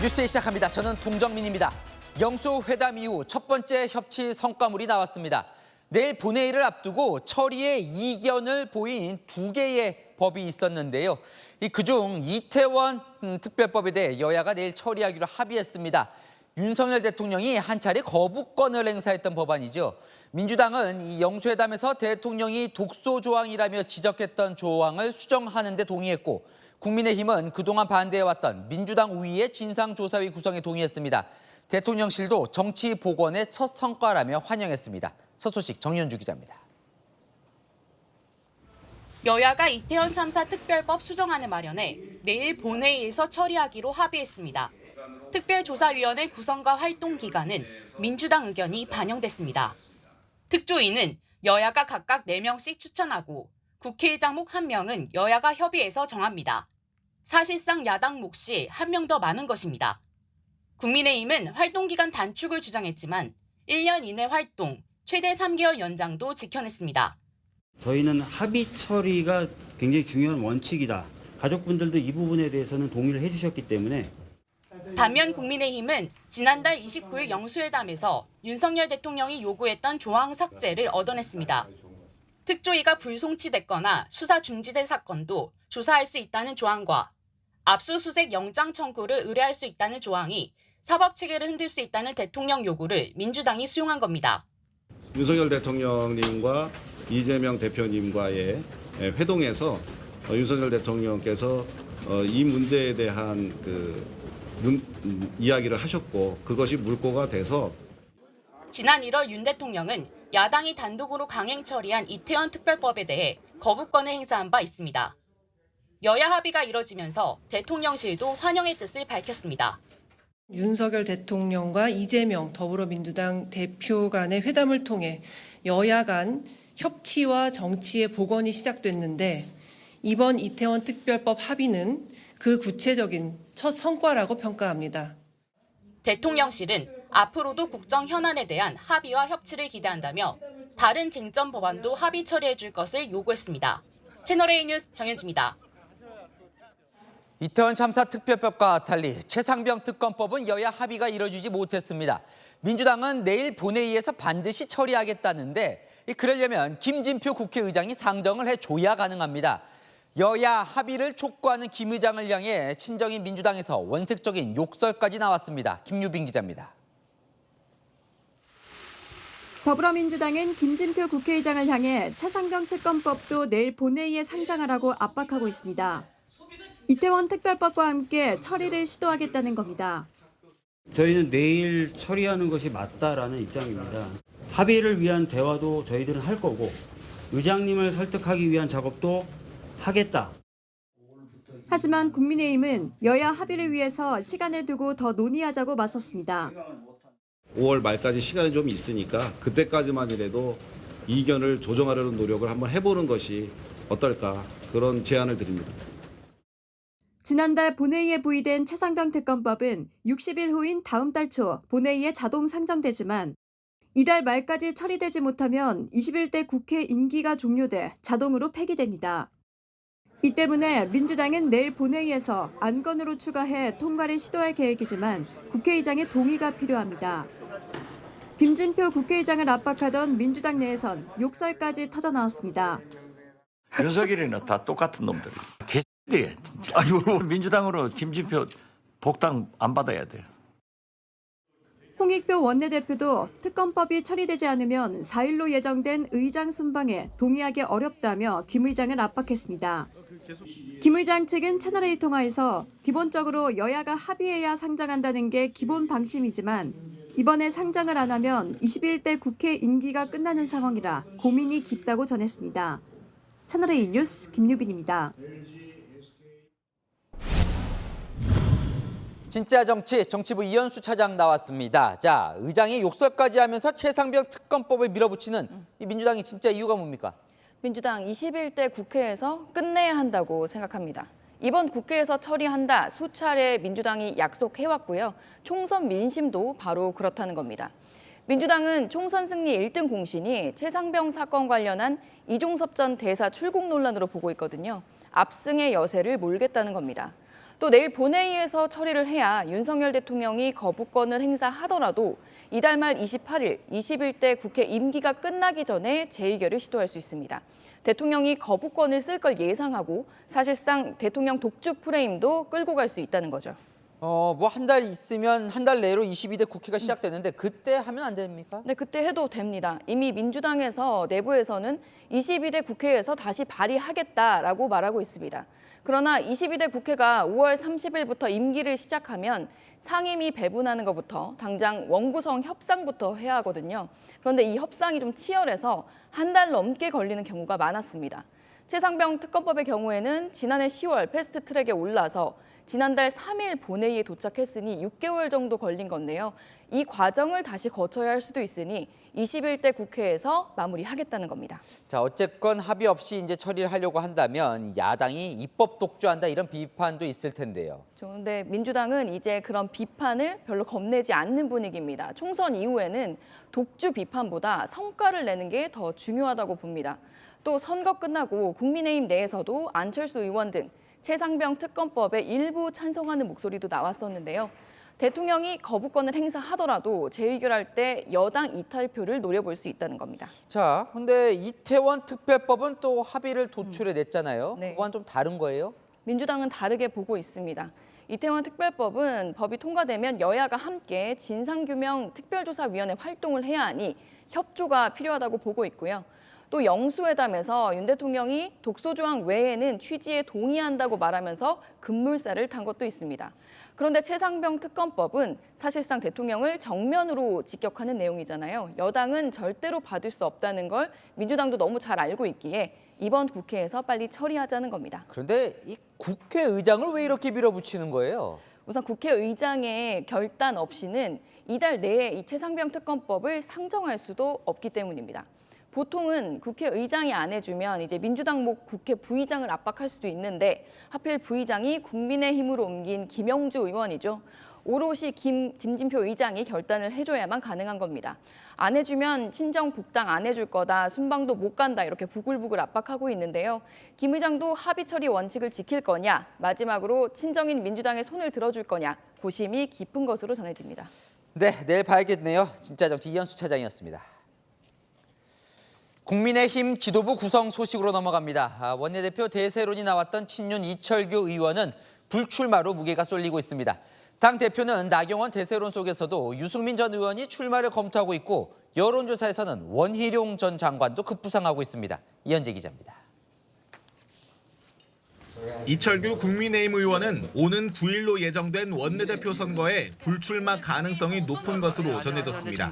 뉴스에 시작합니다. 저는 동정민입니다. 영수회담 이후 첫 번째 협치 성과물이 나왔습니다. 내일 본회의를 앞두고 처리에 이견을 보인 두 개의 법이 있었는데요. 그중 이태원 특별법에 대해 여야가 내일 처리하기로 합의했습니다. 윤석열 대통령이 한 차례 거부권을 행사했던 법안이죠. 민주당은 이 영수회담에서 대통령이 독소 조항이라며 지적했던 조항을 수정하는 데 동의했고, 국민의힘은 그동안 반대해왔던 민주당 우위의 진상조사위 구성에 동의했습니다. 대통령실도 정치 복원의 첫 성과라며 환영했습니다. 첫 소식 정연주 기자입니다. 여야가 이태원 참사 특별법 수정안을 마련해 내일 본회의에서 처리하기로 합의했습니다. 특별조사위원회 구성과 활동 기간은 민주당 의견이 반영됐습니다. 특조위는 여야가 각각 4명씩 추천하고 국회의장 목 1명은 여야가 협의해서 정합니다. 사실상 야당 몫이 1명 더 많은 것입니다. 국민의힘은 활동기간 단축을 주장했지만 1년 이내 활동, 최대 3개월 연장도 지켜냈습니다. 저희는 합의 처리가 굉장히 중요한 원칙이다. 가족분들도 이 부분에 대해서는 동의를 해주셨기 때문에. 반면 국민의힘은 지난달 29일 영수회담에서 윤석열 대통령이 요구했던 조항 삭제를 얻어냈습니다. 특조위가 불송치됐거나 수사 중지된 사건도 조사할 수 있다는 조항과 압수수색 영장 청구를 의뢰할 수 있다는 조항이 사법 체계를 흔들 수 있다는 대통령 요구를 민주당이 수용한 겁니다. 윤석열 대통령님과 이재명 대표님과의 회동에서 윤석열 대통령께서 이 문제에 대한 이야기를 하셨고, 그것이 물꼬가 돼서 지난 1월 윤 대통령은 야당이 단독으로 강행 처리한 이태원 특별법에 대해 거부권을 행사한 바 있습니다. 여야 합의가 이뤄지면서 대통령실도 환영의 뜻을 밝혔습니다. 윤석열 대통령과 이재명 더불어민주당 대표 간의 회담을 통해 여야 간 협치와 정치의 복원이 시작됐는데, 이번 이태원 특별법 합의는 그 구체적인 첫 성과라고 평가합니다. 대통령실은 앞으로도 국정 현안에 대한 합의와 협치를 기대한다며 다른 쟁점 법안도 합의 처리해 줄 것을 요구했습니다. 채널A 뉴스 정현주입니다. 이태원 참사 특별법과 달리 최상병 특검법은 여야 합의가 이뤄지지 못했습니다. 민주당은 내일 본회의에서 반드시 처리하겠다는데, 그러려면 김진표 국회의장이 상정을 해줘야 가능합니다. 여야 합의를 촉구하는 김 의장을 향해 친정인 민주당에서 원색적인 욕설까지 나왔습니다. 김유빈 기자입니다. 더불어민주당은 김진표 국회의장을 향해 최상병 특검법도 내일 본회의에 상정하라고 압박하고 있습니다. 이태원 특별법과 함께 처리를 시도하겠다는 겁니다. 저희는 내일 처리하는 것이 맞다라는 입장입니다. 합의를 위한 대화도 저희들은 할 거고, 의장님을 설득하기 위한 작업도 하겠다. 하지만 국민의힘은 여야 합의를 위해서 시간을 두고 더 논의하자고 맞섰습니다. 5월 말까지 시간이 좀 있으니까 그때까지만이라도 이견을 조정하려는 노력을 한번 해보는 것이 어떨까, 그런 제안을 드립니다. 지난달 본회의에 부의된 최상병 특검법은 60일 후인 다음 달 초 본회의에 자동 상정되지만, 이달 말까지 처리되지 못하면 21대 국회 임기가 종료돼 자동으로 폐기됩니다. 이 때문에 민주당은 내일 본회의에서 안건으로 추가해 통과를 시도할 계획이지만 국회의장의 동의가 필요합니다. 김진표 국회의장을 압박하던 민주당 내에선 욕설까지 터져나왔습니다. 윤석열이는 다 똑같은 놈들이 개들이야 진짜. 아이고, 민주당으로 김진표 복당 안 받아야 돼요. 홍익표 원내대표도 특검법이 처리되지 않으면 4일로 예정된 의장 순방에 동의하기 어렵다며 김 의장을 압박했습니다. 김 의장 측은 채널A 통화에서 기본적으로 여야가 합의해야 상정한다는 게 기본 방침이지만, 이번에 상정을 안 하면 21대 국회 임기가 끝나는 상황이라 고민이 깊다고 전했습니다. 채널A 뉴스 김유빈입니다. 진짜 정치, 정치부 이현수 차장 나왔습니다. 자, 의장이 욕설까지 하면서 최상병 특검법을 밀어붙이는 이 민주당이 진짜 이유가 뭡니까? 민주당 21대 국회에서 끝내야 한다고 생각합니다. 이번 국회에서 처리한다 수차례 민주당이 약속해왔고요. 총선 민심도 바로 그렇다는 겁니다. 민주당은 총선 승리 1등 공신이 최상병 사건 관련한 이종섭 전 대사 출국 논란으로 보고 있거든요. 압승의 여세를 몰겠다는 겁니다. 또 내일 본회의에서 처리를 해야 윤석열 대통령이 거부권을 행사하더라도 이달 말 28일, 21대 국회 임기가 끝나기 전에 재의결을 시도할 수 있습니다. 대통령이 거부권을 쓸 걸 예상하고 사실상 대통령 독주 프레임도 끌고 갈 수 있다는 거죠. 뭐 한 달 있으면 한 달 내로 22대 국회가 시작되는데 그때 하면 안 됩니까? 네, 그때 해도 됩니다. 이미 민주당에서 내부에서는 22대 국회에서 다시 발의하겠다라고 말하고 있습니다. 그러나 22대 국회가 5월 30일부터 임기를 시작하면 상임위 배분하는 것부터 당장 원구성 협상부터 해야 하거든요. 그런데 이 협상이 좀 치열해서 한 달 넘게 걸리는 경우가 많았습니다. 최상병 특검법의 경우에는 지난해 10월 패스트트랙에 올라서 지난달 3일 본회의에 도착했으니 6개월 정도 걸린 건데요. 이 과정을 다시 거쳐야 할 수도 있으니 21대 국회에서 마무리하겠다는 겁니다. 자, 어쨌건 합의 없이 이제 처리를 하려고 한다면 야당이 입법 독주한다 이런 비판도 있을 텐데요. 그런데 민주당은 이제 그런 비판을 별로 겁내지 않는 분위기입니다. 총선 이후에는 독주 비판보다 성과를 내는 게 더 중요하다고 봅니다. 또 선거 끝나고 국민의힘 내에서도 안철수 의원 등 최상병 특검법에 일부 찬성하는 목소리도 나왔었는데요. 대통령이 거부권을 행사하더라도 재의결할 때 여당 이탈표를 노려볼 수 있다는 겁니다. 자, 근데 이태원 특별법은 또 합의를 도출해냈잖아요. 네. 그건 좀 다른 거예요? 민주당은 다르게 보고 있습니다. 이태원 특별법은 법이 통과되면 여야가 함께 진상규명 특별조사위원회 활동을 해야 하니 협조가 필요하다고 보고 있고요. 또 영수회담에서 윤 대통령이 독소조항 외에는 취지에 동의한다고 말하면서 급물살을 탄 것도 있습니다. 그런데 최상병 특검법은 사실상 대통령을 정면으로 직격하는 내용이잖아요. 여당은 절대로 받을 수 없다는 걸 민주당도 너무 잘 알고 있기에 이번 국회에서 빨리 처리하자는 겁니다. 그런데 이 국회의장을 왜 이렇게 밀어붙이는 거예요? 우선 국회의장의 결단 없이는 이달 내에 이 최상병 특검법을 상정할 수도 없기 때문입니다. 보통은 국회의장이 안 해주면 이제 민주당 목 국회 부의장을 압박할 수도 있는데 하필 부의장이 국민의힘으로 옮긴 김영주 의원이죠. 오롯이 김진표 의장이 결단을 해줘야만 가능한 겁니다. 안 해주면 친정 복당 안 해줄 거다, 순방도 못 간다 이렇게 부글부글 압박하고 있는데요. 김 의장도 합의 처리 원칙을 지킬 거냐, 마지막으로 친정인 민주당의 손을 들어줄 거냐, 고심이 깊은 것으로 전해집니다. 네, 내일 봐야겠네요. 진짜 정치 이현수 차장이었습니다. 국민의힘 지도부 구성 소식으로 넘어갑니다. 원내대표 대세론이 나왔던 친윤 이철규 의원은 불출마로 무게가 쏠리고 있습니다. 당 대표는 나경원 대세론 속에서도 유승민 전 의원이 출마를 검토하고 있고 여론조사에서는 원희룡 전 장관도 급부상하고 있습니다. 이현재 기자입니다. 이철규 국민의힘 의원은 오는 9일로 예정된 원내대표 선거에 불출마 가능성이 높은 것으로 전해졌습니다.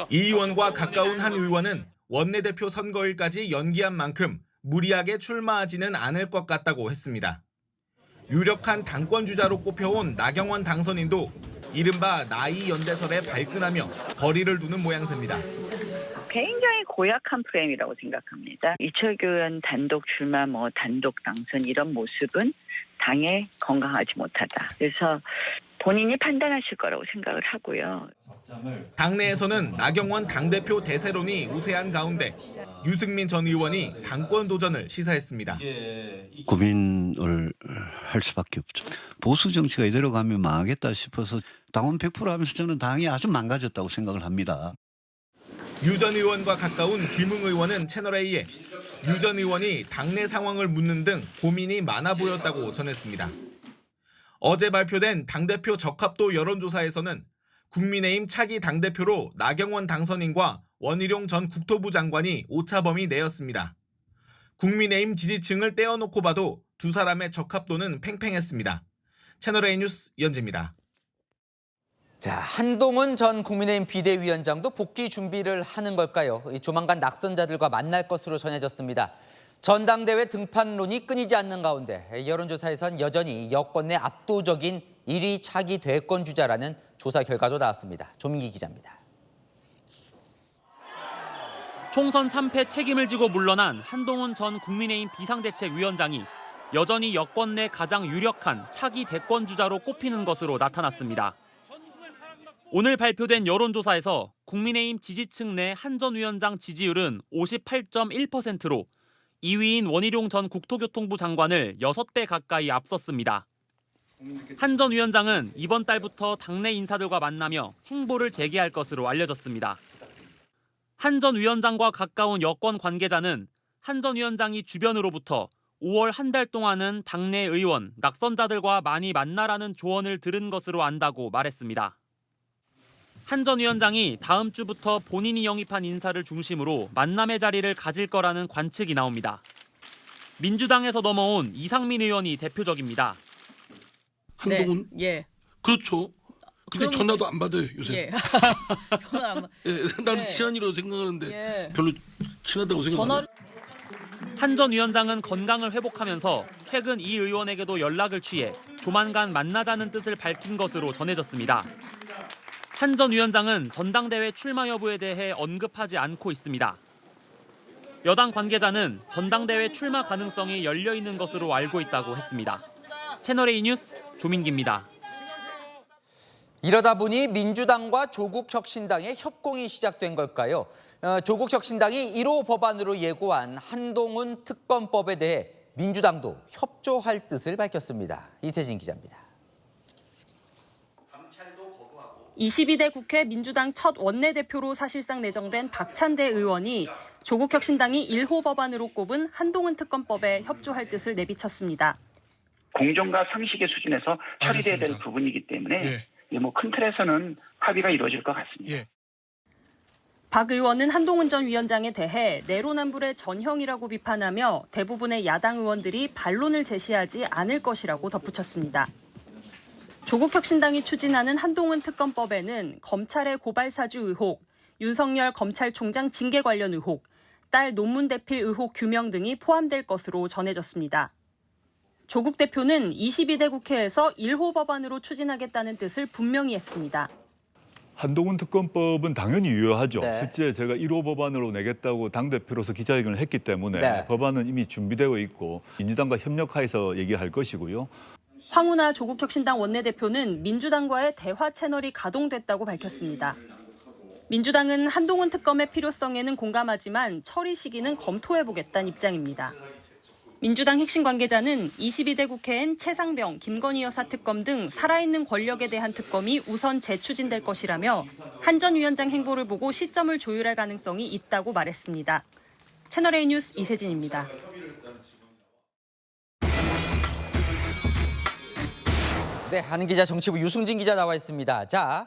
이 의원과 가까운 한 의원은 원내대표 선거일까지 연기한 만큼 무리하게 출마하지는 않을 것 같다고 했습니다. 유력한 당권주자로 꼽혀온 나경원 당선인도 이른바 나이 연대설에 발끈하며 거리를 두는 모양새입니다. 굉장히 고약한 프레임이라고 생각합니다. 이철규 의원 단독 출마, 단독 당선 이런 모습은 당에 건강하지 못하다. 그래서 본인이 판단하실 거라고 생각을 하고요. 당내에서는 나경원 당대표 대세론이 우세한 가운데 유승민 전 의원이 당권 도전을 시사했습니다. 고민을 할 수밖에 없죠. 보수 정치가 이대로 가면 망하겠다 싶어서 당원 100% 하면서 저는 당이 아주 망가졌다고 생각을 합니다. 유 전 의원과 가까운 김웅 의원은 채널A에 유 전 의원이 당내 상황을 묻는 등 고민이 많아 보였다고 전했습니다. 어제 발표된 당대표 적합도 여론조사에서는 국민의힘 차기 당대표로 나경원 당선인과 원희룡 전 국토부 장관이 오차범위 내였습니다. 국민의힘 지지층을 떼어놓고 봐도 두 사람의 적합도는 팽팽했습니다. 채널A 뉴스 이현재입니다. 자, 한동훈 전 국민의힘 비대위원장도 복귀 준비를 하는 걸까요? 조만간 낙선자들과 만날 것으로 전해졌습니다. 전당대회 등판론이 끊이지 않는 가운데 여론조사에선 여전히 여권 내 압도적인 1위 차기 대권 주자라는 조사 결과도 나왔습니다. 조민기 기자입니다. 총선 참패 책임을 지고 물러난 한동훈 전 국민의힘 비상대책위원장이 여전히 여권 내 가장 유력한 차기 대권 주자로 꼽히는 것으로 나타났습니다. 오늘 발표된 여론조사에서 국민의힘 지지층 내 한 전 위원장 지지율은 58.1%로 2위인 원희룡 전 국토교통부 장관을 6배 가까이 앞섰습니다. 한 전 위원장은 이번 달부터 당내 인사들과 만나며 행보를 재개할 것으로 알려졌습니다. 한 전 위원장과 가까운 여권 관계자는 한 전 위원장이 주변으로부터 5월 한 달 동안은 당내 의원, 낙선자들과 많이 만나라는 조언을 들은 것으로 안다고 말했습니다. 한 전 위원장이 다음 주부터 본인이 영입한 인사를 중심으로 만남의 자리를 가질 거라는 관측이 나옵니다. 민주당에서 넘어온 이상민 의원이 대표적입니다. 한동훈? 네, 예. 그렇죠. 근데 전화도 안 받아요 요새. 예. 전화 안 받. 예, 나는 네. 친한이라고 생각하는데 예. 별로 친하다고 생각 안 해요. 한 전 위원장은 건강을 회복하면서 최근 이 의원에게도 연락을 취해 조만간 만나자는 뜻을 밝힌 것으로 전해졌습니다. 한 전 위원장은 전당대회 출마 여부에 대해 언급하지 않고 있습니다. 여당 관계자는 전당대회 출마 가능성이 열려 있는 것으로 알고 있다고 했습니다. 채널A 뉴스 조민기입니다. 이러다 보니 민주당과 조국혁신당의 협공이 시작된 걸까요? 조국혁신당이 1호 법안으로 예고한 한동훈 특검법에 대해 민주당도 협조할 뜻을 밝혔습니다. 이세진 기자입니다. 22대 국회 민주당 첫 원내대표로 사실상 내정된 박찬대 의원이 조국혁신당이 1호 법안으로 꼽은 한동훈 특검법에 협조할 뜻을 내비쳤습니다. 공정과 상식의 수준에서 처리돼야 될 부분이기 때문에 뭐 큰 틀에서는 합의가 이루어질 것 같습니다. 박 의원은 한동훈 전 위원장에 대해 내로남불의 전형이라고 비판하며 대부분의 야당 의원들이 반론을 제시하지 않을 것이라고 덧붙였습니다. 조국혁신당이 추진하는 한동훈 특검법에는 검찰의 고발 사주 의혹, 윤석열 검찰총장 징계 관련 의혹, 딸 논문 대필 의혹 규명 등이 포함될 것으로 전해졌습니다. 조국 대표는 22대 국회에서 1호 법안으로 추진하겠다는 뜻을 분명히 했습니다. 한동훈 특검법은 당연히 유효하죠. 네. 실제 제가 1호 법안으로 내겠다고 당대표로서 기자회견을 했기 때문에 네. 법안은 이미 준비되어 있고 민주당과 협력하여서 얘기할 것이고요. 황운하 조국혁신당 원내대표는 민주당과의 대화 채널이 가동됐다고 밝혔습니다. 민주당은 한동훈 특검의 필요성에는 공감하지만 처리 시기는 검토해보겠다는 입장입니다. 민주당 핵심 관계자는 22대 국회엔 최상병, 김건희 여사 특검 등 살아있는 권력에 대한 특검이 우선 재추진될 것이라며 한 전 위원장 행보를 보고 시점을 조율할 가능성이 있다고 말했습니다. 채널A 뉴스 이세진입니다. 네, 한은 기자, 정치부 유승진 기자 나와 있습니다. 자,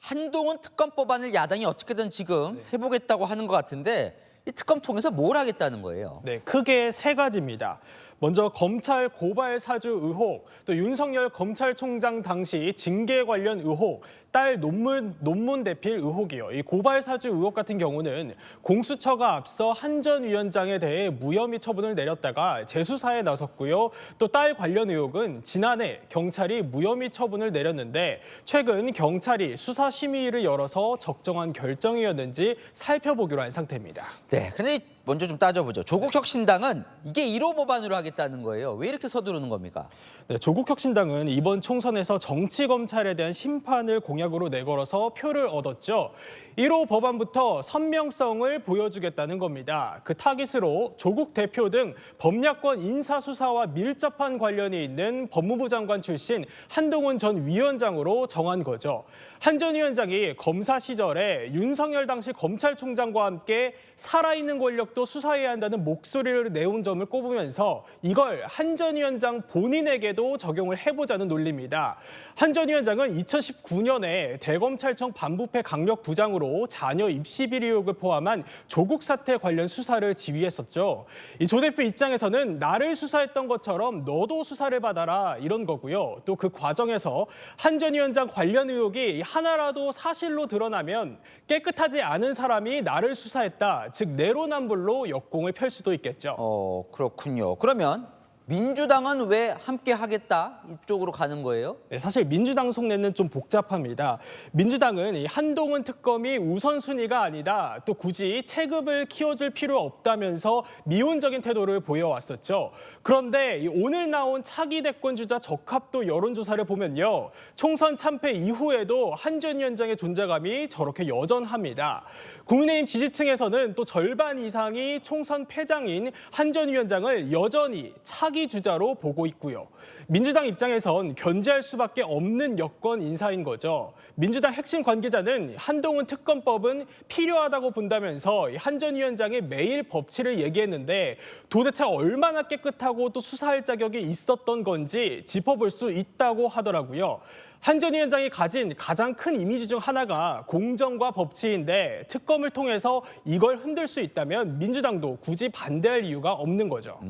한동훈 특검 법안을 야당이 어떻게든 지금 해보겠다고 하는 것 같은데 이 특검 통해서 뭘 하겠다는 거예요? 네, 크게 세 가지입니다. 먼저 검찰 고발 사주 의혹, 또 윤석열 검찰총장 당시 징계 관련 의혹, 딸 논문 대필 의혹이요. 이 고발 사주 의혹 같은 경우는 공수처가 앞서 한 전 위원장에 대해 무혐의 처분을 내렸다가 재수사에 나섰고요. 또 딸 관련 의혹은 지난해 경찰이 무혐의 처분을 내렸는데 최근 경찰이 수사 심의를 열어서 적정한 결정이었는지 살펴보기로 한 상태입니다. 네, 근데 먼저 좀 따져보죠. 조국혁신당은 이게 1호 법안으로 하겠다는 거예요. 왜 이렇게 서두르는 겁니까? 네, 조국혁신당은 이번 총선에서 정치검찰에 대한 심판을 공약으로 내걸어서 표를 얻었죠. 1호 법안부터 선명성을 보여주겠다는 겁니다. 그 타깃으로 조국 대표 등 범야권 인사수사와 밀접한 관련이 있는 법무부 장관 출신 한동훈 전 위원장으로 정한 거죠. 한 전 위원장이 검사 시절에 윤석열 당시 검찰총장과 함께 살아있는 권력도 수사해야 한다는 목소리를 내온 점을 꼽으면서 이걸 한 전 위원장 본인에게도 적용을 해보자는 논리입니다. 한 전 위원장은 2019년에 대검찰청 반부패 강력부장으로 자녀 입시 비리 의혹을 포함한 조국 사태 관련 수사를 지휘했었죠. 이 조 대표 입장에서는 나를 수사했던 것처럼 너도 수사를 받아라 이런 거고요. 또 그 과정에서 한 전 위원장 관련 의혹이 하나라도 사실로 드러나면 깨끗하지 않은 사람이 나를 수사했다. 즉 내로남불로 역공을 펼 수도 있겠죠. 그렇군요. 그러면 민주당은 왜 함께 하겠다 이쪽으로 가는 거예요? 네, 사실 민주당 속내는 좀 복잡합니다. 민주당은 이 한동훈 특검이 우선순위가 아니다. 또 굳이 체급을 키워줄 필요 없다면서 미온적인 태도를 보여왔었죠. 그런데 오늘 나온 차기 대권 주자 적합도 여론조사를 보면요. 총선 참패 이후에도 한 전 위원장의 존재감이 저렇게 여전합니다. 국민의힘 지지층에서는 또 절반 이상이 총선 패장인 한 전 위원장을 여전히 차기 차기 주자로 보고 있고요. 민주당 입장에선 견제할 수밖에 없는 여권 인사인 거죠. 민주당 핵심 관계자는 한동훈 특검법은 필요하다고 본다면서 한 전 위원장의 매일 법치를 얘기했는데 도대체 얼마나 깨끗하고 또 수사할 자격이 있었던 건지 짚어볼 수 있다고 하더라고요. 한 전 위원장이 가진 가장 큰 이미지 중 하나가 공정과 법치인데 특검을 통해서 이걸 흔들 수 있다면 민주당도 굳이 반대할 이유가 없는 거죠.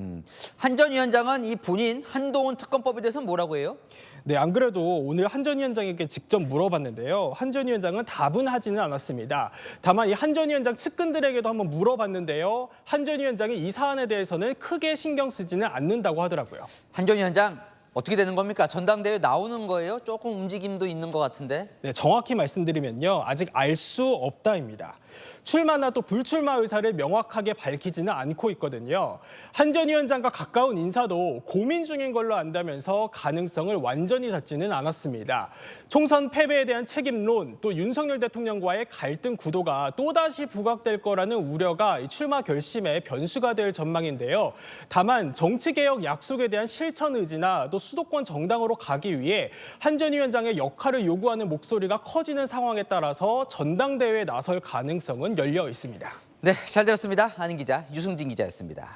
한 전 위원장은 이 본인 한동훈 특검법에 대해서 뭐라고 해요? 네, 안 그래도 오늘 한 전 위원장에게 직접 물어봤는데요. 한 전 위원장은 답은 하지는 않았습니다. 다만 이 한 전 위원장 측근들에게도 한번 물어봤는데요. 한 전 위원장이 이 사안에 대해서는 크게 신경 쓰지는 않는다고 하더라고요. 한 전 위원장 어떻게 되는 겁니까? 전당대회 나오는 거예요? 조금 움직임도 있는 것 같은데. 네, 정확히 말씀드리면요. 아직 알 수 없다입니다. 출마나 또 불출마 의사를 명확하게 밝히지는 않고 있거든요. 한 전 위원장과 가까운 인사도 고민 중인 걸로 안다면서 가능성을 완전히 닫지는 않았습니다. 총선 패배에 대한 책임론, 또 윤석열 대통령과의 갈등 구도가 또다시 부각될 거라는 우려가 이 출마 결심의 변수가 될 전망인데요. 다만 정치개혁 약속에 대한 실천 의지나 또 수도권 정당으로 가기 위해 한 전 위원장의 역할을 요구하는 목소리가 커지는 상황에 따라서 전당대회에 나설 가능성은 열려 있습니다. 네, 잘 들었습니다. 아는 기자 유승진 기자였습니다.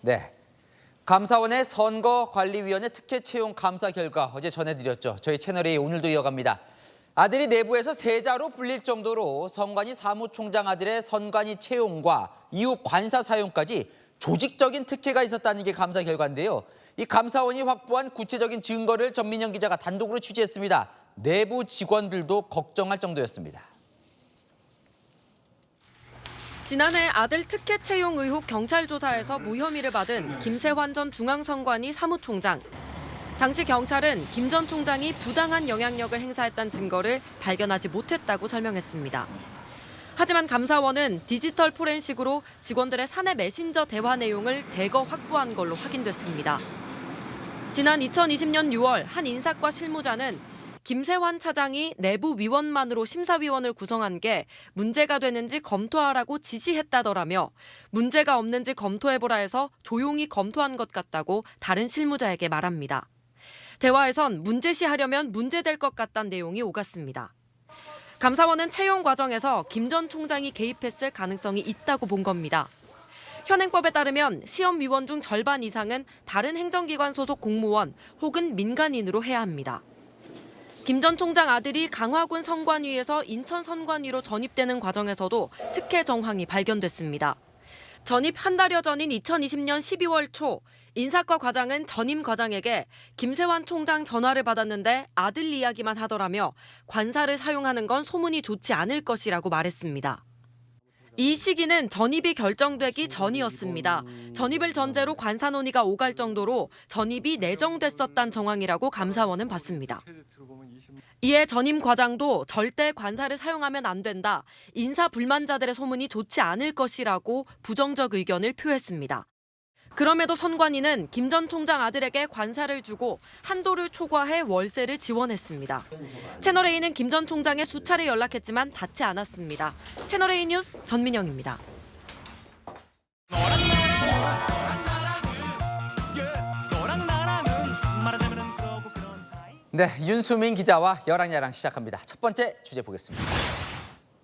네, 감사원의 선거관리위원회 특혜 채용 감사 결과 어제 전해드렸죠. 저희 채널A 오늘도 이어갑니다. 아들이 내부에서 세자로 불릴 정도로 선관위 사무총장 아들의 선관위 채용과 이후 관사 사용까지 조직적인 특혜가 있었다는 게 감사 결과인데요. 이 감사원이 확보한 구체적인 증거를 전민영 기자가 단독으로 취재했습니다. 내부 직원들도 걱정할 정도였습니다. 지난해 아들 특혜 채용 의혹 경찰 조사에서 무혐의를 받은 김세환 전 중앙선관위 사무총장. 당시 경찰은 김 전 총장이 부당한 영향력을 행사했다는 증거를 발견하지 못했다고 설명했습니다. 하지만 감사원은 디지털 포렌식으로 직원들의 사내 메신저 대화 내용을 대거 확보한 걸로 확인됐습니다. 지난 2020년 6월 한 인사과 실무자는 김세환 차장이 내부 위원만으로 심사위원을 구성한 게 문제가 되는지 검토하라고 지시했다더라며 문제가 없는지 검토해보라 해서 조용히 검토한 것 같다고 다른 실무자에게 말합니다. 대화에선 문제시하려면 문제될 것 같다는 내용이 오갔습니다. 감사원은 채용 과정에서 김 전 총장이 개입했을 가능성이 있다고 본 겁니다. 현행법에 따르면 시험위원 중 절반 이상은 다른 행정기관 소속 공무원 혹은 민간인으로 해야 합니다. 김 전 총장 아들이 강화군 선관위에서 인천 선관위로 전입되는 과정에서도 특혜 정황이 발견됐습니다. 전입 한 달여 전인 2020년 12월 초 인사과 과장은 전임 과장에게 김세환 총장 전화를 받았는데 아들 이야기만 하더라며 관사를 사용하는 건 소문이 좋지 않을 것이라고 말했습니다. 이 시기는 전입이 결정되기 전이었습니다. 전입을 전제로 관사 논의가 오갈 정도로 전입이 내정됐었단 정황이라고 감사원은 봤습니다. 이에 전임 과장도 절대 관사를 사용하면 안 된다. 인사 불만자들의 소문이 좋지 않을 것이라고 부정적 의견을 표했습니다. 그럼에도 선관위는 김 전 총장 아들에게 관사를 주고 한도를 초과해 월세를 지원했습니다. 채널A는 김 전 총장에 수차례 연락했지만 닿지 않았습니다. 채널A 뉴스 전민영입니다. 네, 윤수민 기자와 여랑야랑 시작합니다. 첫 번째 주제 보겠습니다.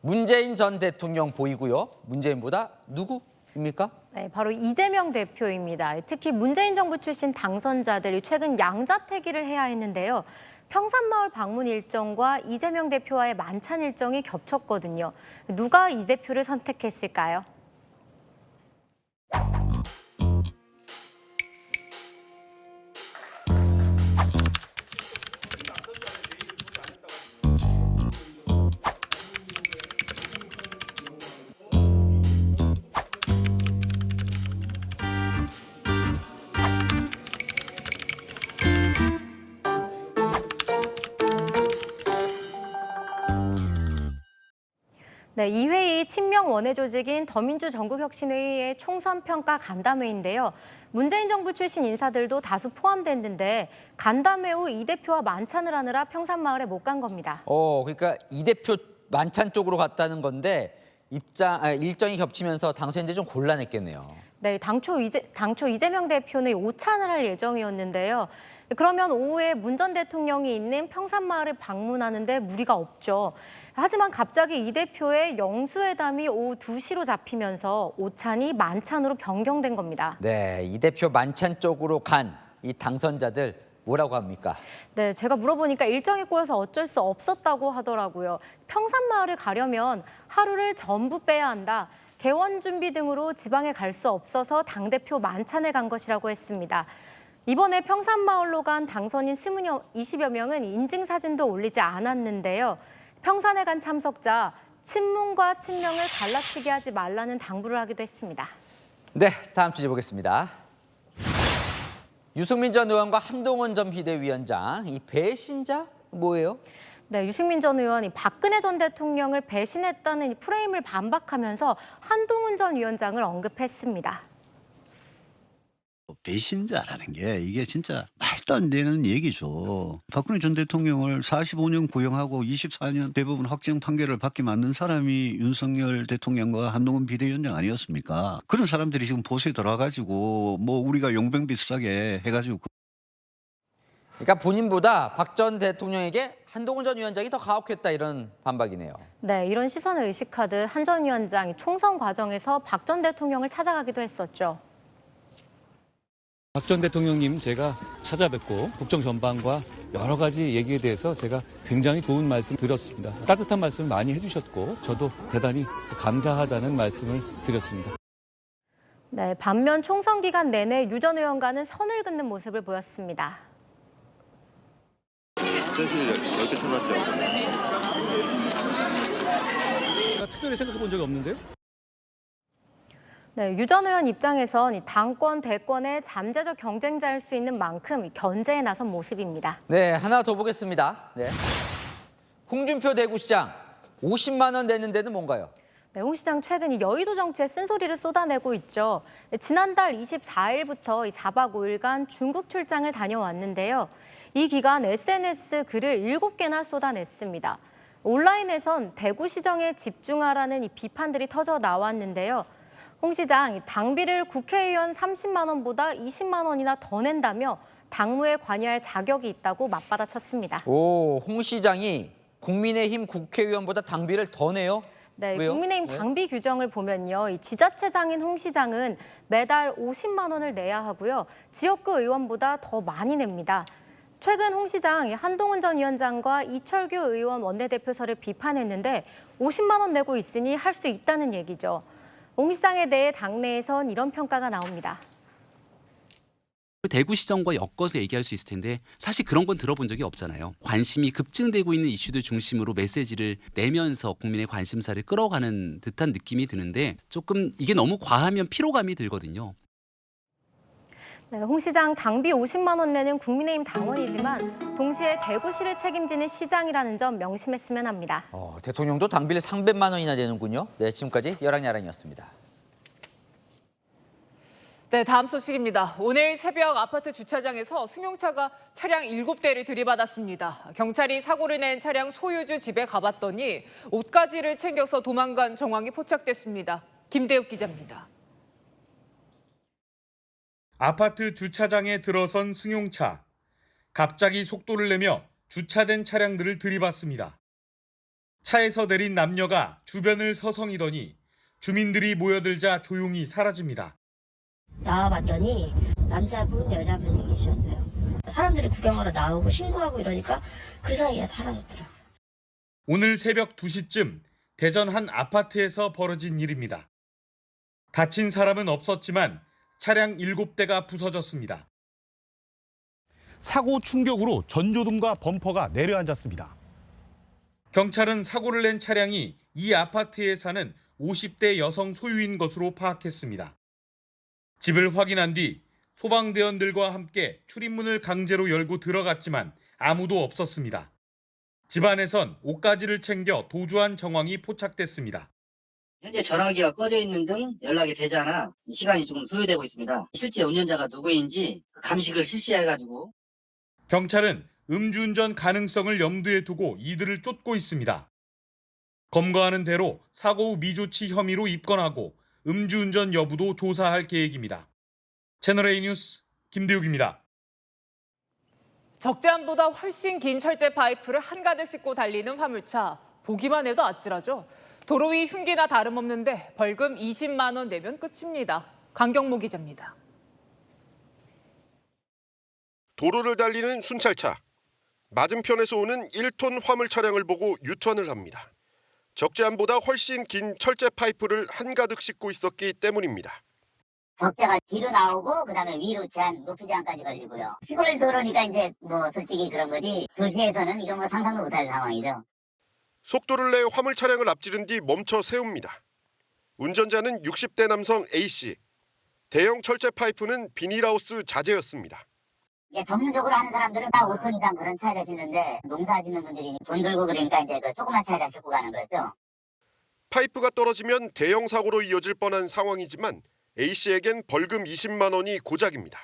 문재인 전 대통령 보이고요. 문재인보다 누구입니까? 네, 바로 이재명 대표입니다. 특히 문재인 정부 출신 당선자들이 최근 양자택일을 해야 했는데요. 평산마을 방문 일정과 이재명 대표와의 만찬 일정이 겹쳤거든요. 누가 이 대표를 선택했을까요? 네, 이 회의 친명 원외 조직인 더민주 전국혁신회의의 총선평가 간담회인데요. 문재인 정부 출신 인사들도 다수 포함됐는데 간담회 후 이 대표와 만찬을 하느라 평산마을에 못 간 겁니다. 그러니까 이 대표 만찬 쪽으로 갔다는 건데 일정이 겹치면서 당선인들이 좀 곤란했겠네요. 네, 당초 이재명 대표는 오찬을 할 예정이었는데요. 그러면 오후에 문 전 대통령이 있는 평산마을을 방문하는데 무리가 없죠. 하지만 갑자기 이 대표의 영수회담이 오후 2시로 잡히면서 오찬이 만찬으로 변경된 겁니다. 네, 이 대표 만찬 쪽으로 간 이 당선자들 뭐라고 합니까? 네, 제가 물어보니까 일정이 꼬여서 어쩔 수 없었다고 하더라고요. 평산마을을 가려면 하루를 전부 빼야 한다. 개원 준비 등으로 지방에 갈 수 없어서 당대표 만찬에 간 것이라고 했습니다. 이번에 평산마을로 간 당선인 20여 명은 인증사진도 올리지 않았는데요. 평산에 간 참석자, 친문과 친명을 갈라치게 하지 말라는 당부를 하기도 했습니다. 네, 다음 주제 보겠습니다. 유승민 전 의원과 한동훈 전 비대위원장, 이 배신자 뭐예요? 네, 유승민 전 의원이 박근혜 전 대통령을 배신했다는 프레임을 반박하면서 한동훈 전 위원장을 언급했습니다. 배신자라는 게 이게 진짜 말도 안 되는 얘기죠. 박근혜 전 대통령을 45년 구형하고 24년 대법원 확정 판결을 받게 만든 사람이 윤석열 대통령과 한동훈 비대위원장 아니었습니까? 그런 사람들이 지금 보수에 들어와가지고 뭐 우리가 용병 비슷하게 해가지고 그러니까 본인보다 박 전 대통령에게 한동훈 전 위원장이 더 가혹했다 이런 반박이네요. 네, 이런 시선을 의식하듯 한 전 위원장이 총선 과정에서 박 전 대통령을 찾아가기도 했었죠. 박 전 대통령님 제가 찾아뵙고 국정 전반과 여러 가지 얘기에 대해서 제가 굉장히 좋은 말씀 드렸습니다. 따뜻한 말씀 많이 해주셨고 저도 대단히 감사하다는 말씀을 드렸습니다. 네, 반면 총선 기간 내내 유 전 의원과는 선을 긋는 모습을 보였습니다. 특별히 생각해 본 적이 없는데요. 네, 유 전 의원 입장에선 당권, 대권의 잠재적 경쟁자일 수 있는 만큼 견제에 나선 모습입니다. 네, 하나 더 보겠습니다. 네. 홍준표 대구시장 50만 원 내는 데는 뭔가요? 네, 홍 시장 최근 이 여의도 정치에 쓴소리를 쏟아내고 있죠. 지난달 24일부터 4박 5일간 중국 출장을 다녀왔는데요. 이 기간 SNS 글을 7개나 쏟아냈습니다. 온라인에선 대구시정에 집중하라는 이 비판들이 터져 나왔는데요. 홍 시장, 당비를 국회의원 30만 원보다 20만 원이나 더 낸다며 당무에 관여할 자격이 있다고 맞받아쳤습니다. 오, 홍 시장이 국민의힘 국회의원보다 당비를 더 내요? 네, 왜요? 국민의힘 당비 규정을 보면요. 이 지자체장인 홍 시장은 매달 50만 원을 내야 하고요. 지역구 의원보다 더 많이 냅니다. 최근 홍 시장 한동훈 전 위원장과 이철규 의원 원내대표설을 비판했는데 50만 원 내고 있으니 할 수 있다는 얘기죠. 홍 시장에 대해 당내에선 이런 평가가 나옵니다. 대구시정과 엮어서 얘기할 수 있을 텐데 사실 그런 건 들어본 적이 없잖아요. 관심이 급증되고 있는 이슈들 중심으로 메시지를 내면서 국민의 관심사를 끌어가는 듯한 느낌이 드는데 조금 이게 너무 과하면 피로감이 들거든요. 네, 홍 시장 당비 50만 원 내는 국민의힘 당원이지만 동시에 대구시를 책임지는 시장이라는 점 명심했으면 합니다. 대통령도 당비를 300만 원이나 내는군요. 네, 지금까지 열왕야랑이었습니다. 네, 다음 소식입니다. 오늘 새벽 아파트 주차장에서 승용차가 차량 7대를 들이받았습니다. 경찰이 사고를 낸 차량 소유주 집에 가봤더니 옷가지를 챙겨서 도망간 정황이 포착됐습니다. 김대욱 기자입니다. 아파트 주차장에 들어선 승용차. 갑자기 속도를 내며 주차된 차량들을 들이받습니다. 차에서 내린 남녀가 주변을 서성이더니 주민들이 모여들자 조용히 사라집니다. 나와봤더니 남자분, 여자분이 계셨어요. 사람들이 구경하러 나오고 신고하고 이러니까 그 사이에 사라졌더라고요. 오늘 새벽 2시쯤 대전 한 아파트에서 벌어진 일입니다. 다친 사람은 없었지만 차량 7대가 부서졌습니다. 사고 충격으로 전조등과 범퍼가 내려앉았습니다. 경찰은 사고를 낸 차량이 이 아파트에 사는 50대 여성 소유인 것으로 파악했습니다. 집을 확인한 뒤 소방대원들과 함께 출입문을 강제로 열고 들어갔지만 아무도 없었습니다. 집안에선 옷가지를 챙겨 도주한 정황이 포착됐습니다. 현재 전화기가 꺼져 있는 등 연락이 되지 않아 시간이 조금 소요되고 있습니다. 실제 운전자가 누구인지 감식을 실시해가지고. 경찰은 음주운전 가능성을 염두에 두고 이들을 쫓고 있습니다. 검거하는 대로 사고 후 미조치 혐의로 입건하고 음주운전 여부도 조사할 계획입니다. 채널A 뉴스 김대욱입니다. 적재함보다 훨씬 긴 철제 파이프를 한가득 싣고 달리는 화물차. 보기만 해도 아찔하죠. 도로 위 흉기나 다름없는데 벌금 20만 원 내면 끝입니다. 강경모 기자입니다. 도로를 달리는 순찰차. 맞은편에서 오는 1톤 화물 차량을 보고 유턴을 합니다. 적재함보다 훨씬 긴 철제 파이프를 한가득 싣고 있었기 때문입니다. 적재가 뒤로 나오고 그다음에 위로 제한 높이 제한까지 걸리고요. 시골 도로니까 이제 뭐 솔직히 그런 거지 도시에서는 이건 뭐 상상도 못할 상황이죠. 속도를 내 화물 차량을 앞지른 뒤 멈춰 세웁니다. 운전자는 60대 남성 A씨. 대형 철제 파이프는 비닐하우스 자재였습니다. 전문적으로 하는 사람들은 다 5톤 이상 그런 차에다 싣는데 농사 짓는 분들이 돈 들고 그러니까 이제 그 조그만 차에다 싣고 가는 거죠. 파이프가 떨어지면 대형 사고로 이어질 뻔한 상황이지만 A씨에겐 벌금 20만 원이 고작입니다.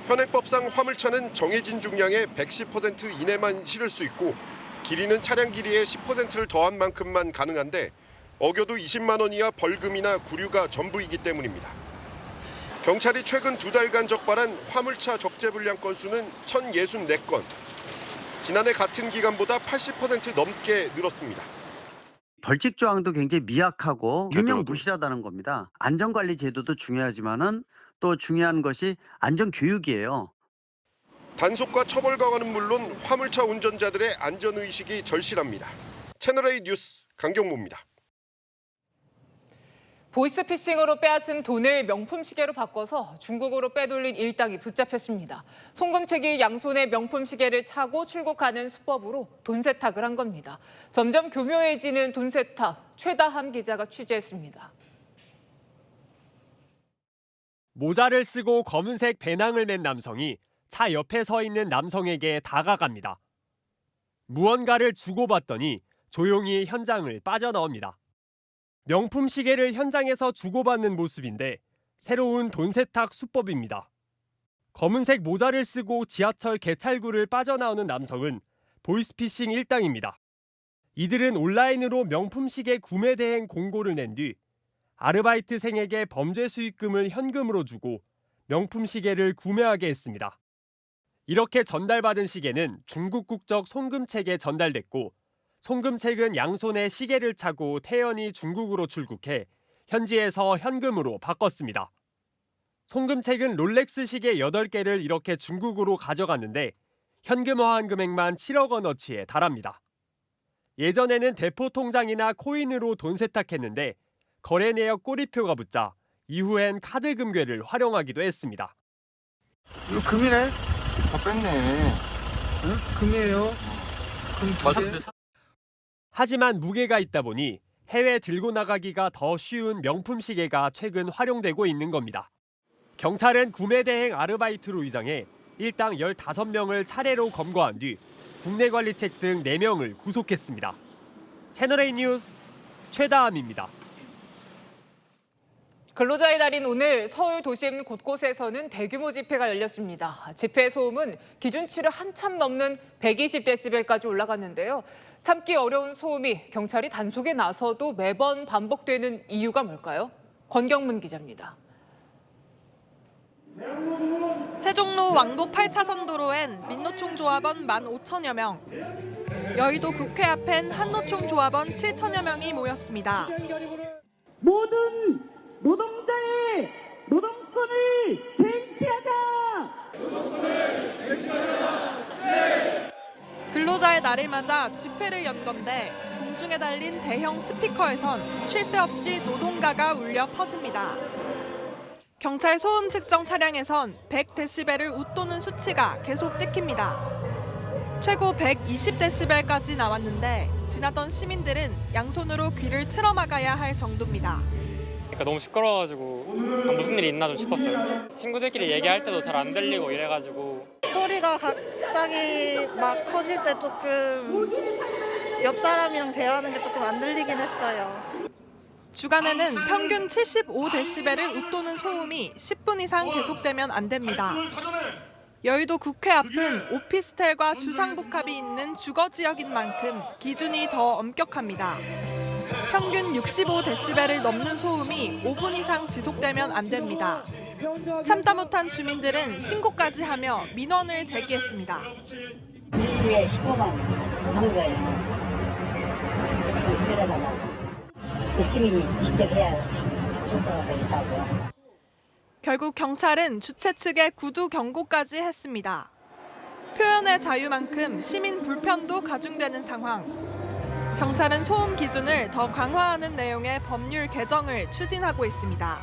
현행법상 화물차는 정해진 중량의 110% 이내만 실을 수 있고 길이는 차량 길이의 10%를 더한 만큼만 가능한데 어겨도 20만 원 이하 벌금이나 구류가 전부이기 때문입니다. 경찰이 최근 2달간 적발한 화물차 적재 불량 건수는 1,064건. 지난해 같은 기간보다 80% 넘게 늘었습니다. 벌칙 조항도 굉장히 미약하고 유명무실하다는 겁니다. 안전관리 제도도 중요하지만은 또 중요한 것이 안전교육이에요. 단속과 처벌 강화는 물론 화물차 운전자들의 안전의식이 절실합니다. 채널A 뉴스 강경모입니다. 보이스피싱으로 빼앗은 돈을 명품 시계로 바꿔서 중국으로 빼돌린 일당이 붙잡혔습니다. 송금책이 양손에 명품 시계를 차고 출국하는 수법으로 돈 세탁을 한 겁니다. 점점 교묘해지는 돈 세탁, 최다함 기자가 취재했습니다. 모자를 쓰고 검은색 배낭을 맨 남성이 차 옆에 서 있는 남성에게 다가갑니다. 무언가를 주고받더니 조용히 현장을 빠져나옵니다. 명품 시계를 현장에서 주고받는 모습인데 새로운 돈 세탁 수법입니다. 검은색 모자를 쓰고 지하철 개찰구를 빠져나오는 남성은 보이스피싱 일당입니다. 이들은 온라인으로 명품 시계 구매 대행 공고를 낸 뒤 아르바이트생에게 범죄 수익금을 현금으로 주고 명품 시계를 구매하게 했습니다. 이렇게 전달받은 시계는 중국 국적 송금책에 전달됐고 송금책은 양손에 시계를 차고 태연히 중국으로 출국해 현지에서 현금으로 바꿨습니다. 송금책은 롤렉스 시계 8개를 이렇게 중국으로 가져갔는데 현금화한 금액만 7억 원어치에 달합니다. 예전에는 대포 통장이나 코인으로 돈 세탁했는데 거래 내역 꼬리표가 붙자 이후엔 카드 금괴를 활용하기도 했습니다. 이거 금이네? 다 뺐네. 응? 금이에요. 금 하지만 무게가 있다 보니 해외 들고 나가기가 더 쉬운 명품 시계가 최근 활용되고 있는 겁니다. 경찰은 구매 대행 아르바이트로 위장해 일당 15명을 차례로 검거한 뒤 국내 관리책 등 4명을 구속했습니다. 채널A 뉴스 최다함입니다. 근로자의 날인 오늘 서울 도심 곳곳에서는 대규모 집회가 열렸습니다. 집회 소음은 기준치를 한참 넘는 120데시벨까지 올라갔는데요. 참기 어려운 소음이 경찰이 단속에 나서도 매번 반복되는 이유가 뭘까요? 권경문 기자입니다. 세종로 왕복 8차선 도로엔 민노총 조합원 15,000여 명, 여의도 국회 앞엔 한노총 조합원 7,000여 명이 모였습니다. 모든 노동자의 노동권을 쟁취하자! 근로자의 날을 맞아 집회를 연 건데 공중에 달린 대형 스피커에선 쉴 새 없이 노동가가 울려 퍼집니다. 경찰 소음 측정 차량에선 100데시벨을 웃도는 수치가 계속 찍힙니다. 최고 120데시벨까지 나왔는데 지나던 시민들은 양손으로 귀를 틀어막아야 할 정도입니다. 그러니까 너무 시끄러워가지고 무슨 일이 있나 좀 싶었어요. 친구들끼리 얘기할 때도 잘 안 들리고 이래가지고 소리가 갑자기 막 커질 때 조금 옆 사람이랑 대화하는 게 조금 안 들리긴 했어요. 주간에는 평균 75데시벨을 웃도는 소음이 10분 이상 계속되면 안 됩니다. 여의도 국회 앞은 오피스텔과 주상복합이 있는 주거 지역인 만큼 기준이 더 엄격합니다. 평균 65dB를 넘는 소음이 5분 이상 지속되면 안 됩니다. 참다 못한 주민들은 신고까지 하며 민원을 제기했습니다. 1주에 15만 한 거예요. 그 주민이 직접 해야 효과가 있다고요. 결국 경찰은 주최 측에 구두 경고까지 했습니다. 표현의 자유만큼 시민 불편도 가중되는 상황. 경찰은 소음 기준을 더 강화하는 내용의 법률 개정을 추진하고 있습니다.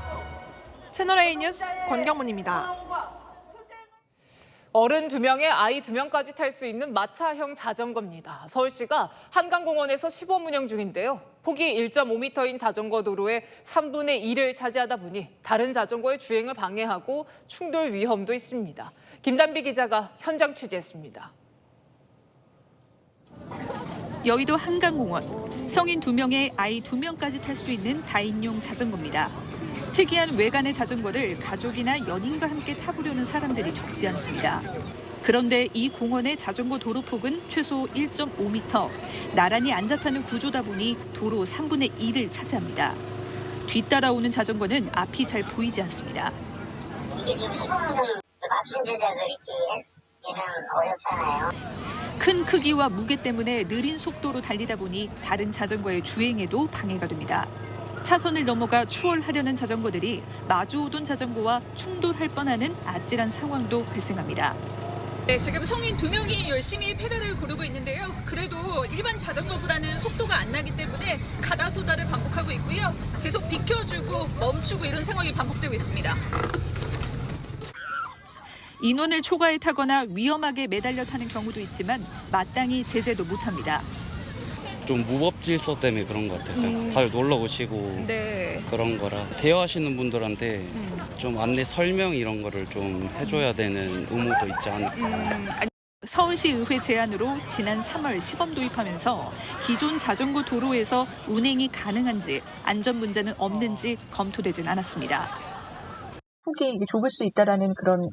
채널A 뉴스 권경문입니다. 어른 2명에 아이 2명까지 탈 수 있는 마차형 자전거입니다. 서울시가 한강공원에서 시범 운영 중인데요. 폭이 1.5m인 자전거 도로의 3분의 2를 차지하다 보니 다른 자전거의 주행을 방해하고 충돌 위험도 있습니다. 김단비 기자가 현장 취재했습니다. 여의도 한강공원, 성인 2명에 아이 2명까지 탈 수 있는 다인용 자전거입니다. 특이한 외관의 자전거를 가족이나 연인과 함께 타보려는 사람들이 적지 않습니다. 그런데 이 공원의 자전거 도로폭은 최소 1.5m, 나란히 앉아 타는 구조다 보니 도로 3분의 2를 차지합니다. 뒤따라오는 자전거는 앞이 잘 보이지 않습니다. 이게 지금 시범운영 맙신 제작을 이렇게 했기는 어렵잖아요. 큰 크기와 무게 때문에 느린 속도로 달리다 보니 다른 자전거의 주행에도 방해가 됩니다. 차선을 넘어가 추월하려는 자전거들이 마주오던 자전거와 충돌할 뻔하는 아찔한 상황도 발생합니다. 네, 지금 성인 2명이 열심히 페달을 고르고 있는데요. 그래도 일반 자전거보다는 속도가 안 나기 때문에 가다소다를 반복하고 있고요. 계속 비켜주고 멈추고 이런 상황이 반복되고 있습니다. 인원을 초과해 타거나 위험하게 매달려 타는 경우도 있지만 마땅히 제재도 못합니다. 좀 무법질서 때문에 그런 것 같아요. 다들 놀러 오시고 네. 그런 거라 대여하시는 분들한테 좀 안내 설명 이런 거를 좀 해줘야 되는 의무도 있지 않을까. 서울시의회 제안으로 지난 3월 시범 도입하면서 기존 자전거 도로에서 운행이 가능한지 안전 문제는 없는지 검토되진 않았습니다. 폭이 좁을 수 있다라는 그런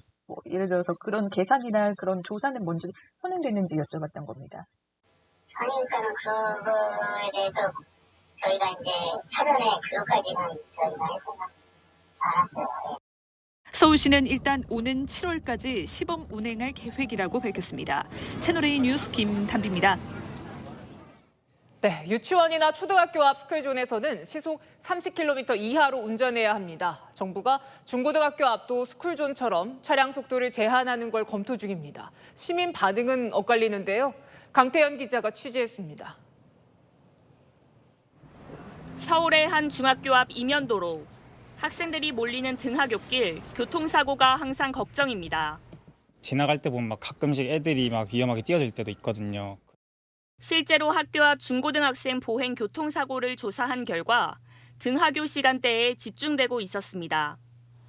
예를 들어서 그런 계산이나 그런 조사는 먼저 선행됐는지 여쭤봤던 겁니다. 아니니까는 그거에 대해서 저희가 이제 사전에 그것까지는 저희가 해서 알았어요. 서울시는 일단 오는 7월까지 시범 운행할 계획이라고 밝혔습니다. 채널A 뉴스 김단비입니다. 네, 유치원이나 초등학교 앞 스쿨존에서는 시속 30km 이하로 운전해야 합니다. 정부가 중고등학교 앞도 스쿨존처럼 차량 속도를 제한하는 걸 검토 중입니다. 시민 반응은 엇갈리는데요. 강태현 기자가 취재했습니다. 서울의 한 중학교 앞 이면도로. 학생들이 몰리는 등하굣길, 교통사고가 항상 걱정입니다. 지나갈 때 보면 막 가끔씩 애들이 막 위험하게 뛰어들 때도 있거든요. 실제로 학교 앞 중고등학생 보행 교통사고를 조사한 결과 등하교 시간대에 집중되고 있었습니다.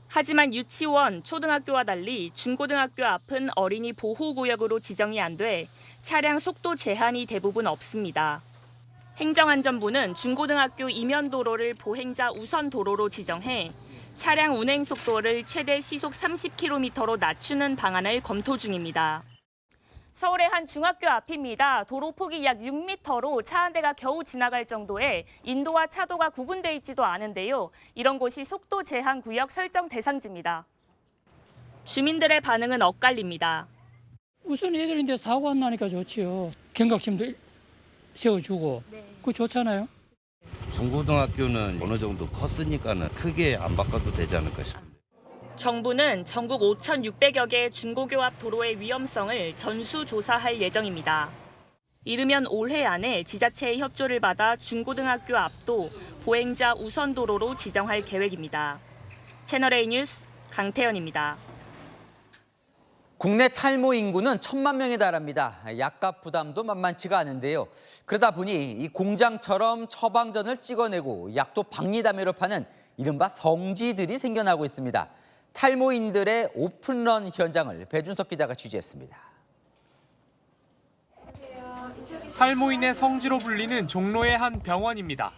하지만 유치원, 초등학교와 달리 중고등학교 앞은 어린이 보호구역으로 지정이 안 돼 차량 속도 제한이 대부분 없습니다. 행정안전부는 중고등학교 이면도로를 보행자 우선 도로로 지정해 차량 운행 속도를 최대 시속 30km로 낮추는 방안을 검토 중입니다. 서울의 한 중학교 앞입니다. 도로 폭이 약 6m로 차 한 대가 겨우 지나갈 정도에 인도와 차도가 구분돼 있지도 않은데요. 이런 곳이 속도 제한 구역 설정 대상지입니다. 주민들의 반응은 엇갈립니다. 우선 애들인데 사고 안 나니까 좋지요. 경각심도 세워주고 그거 좋잖아요. 중고등학교는 어느 정도 컸으니까는 크게 안 바꿔도 되지 않을까 싶습니다. 정부는 전국 5,600여 개 중고교 앞 도로의 위험성을 전수조사할 예정입니다. 이르면 올해 안에 지자체의 협조를 받아 중고등학교 앞도 보행자 우선 도로로 지정할 계획입니다. 채널A 뉴스 강태현입니다. 국내 탈모 인구는 1,000만 명에 달합니다. 약값 부담도 만만치가 않은데요. 그러다 보니 이 공장처럼 처방전을 찍어내고 약도 박리담회로 파는 이른바 성지들이 생겨나고 있습니다. 탈모인들의 오픈런 현장을 배준석 기자가 취재했습니다. 탈모인의 성지로 불리는 종로의 한 병원입니다.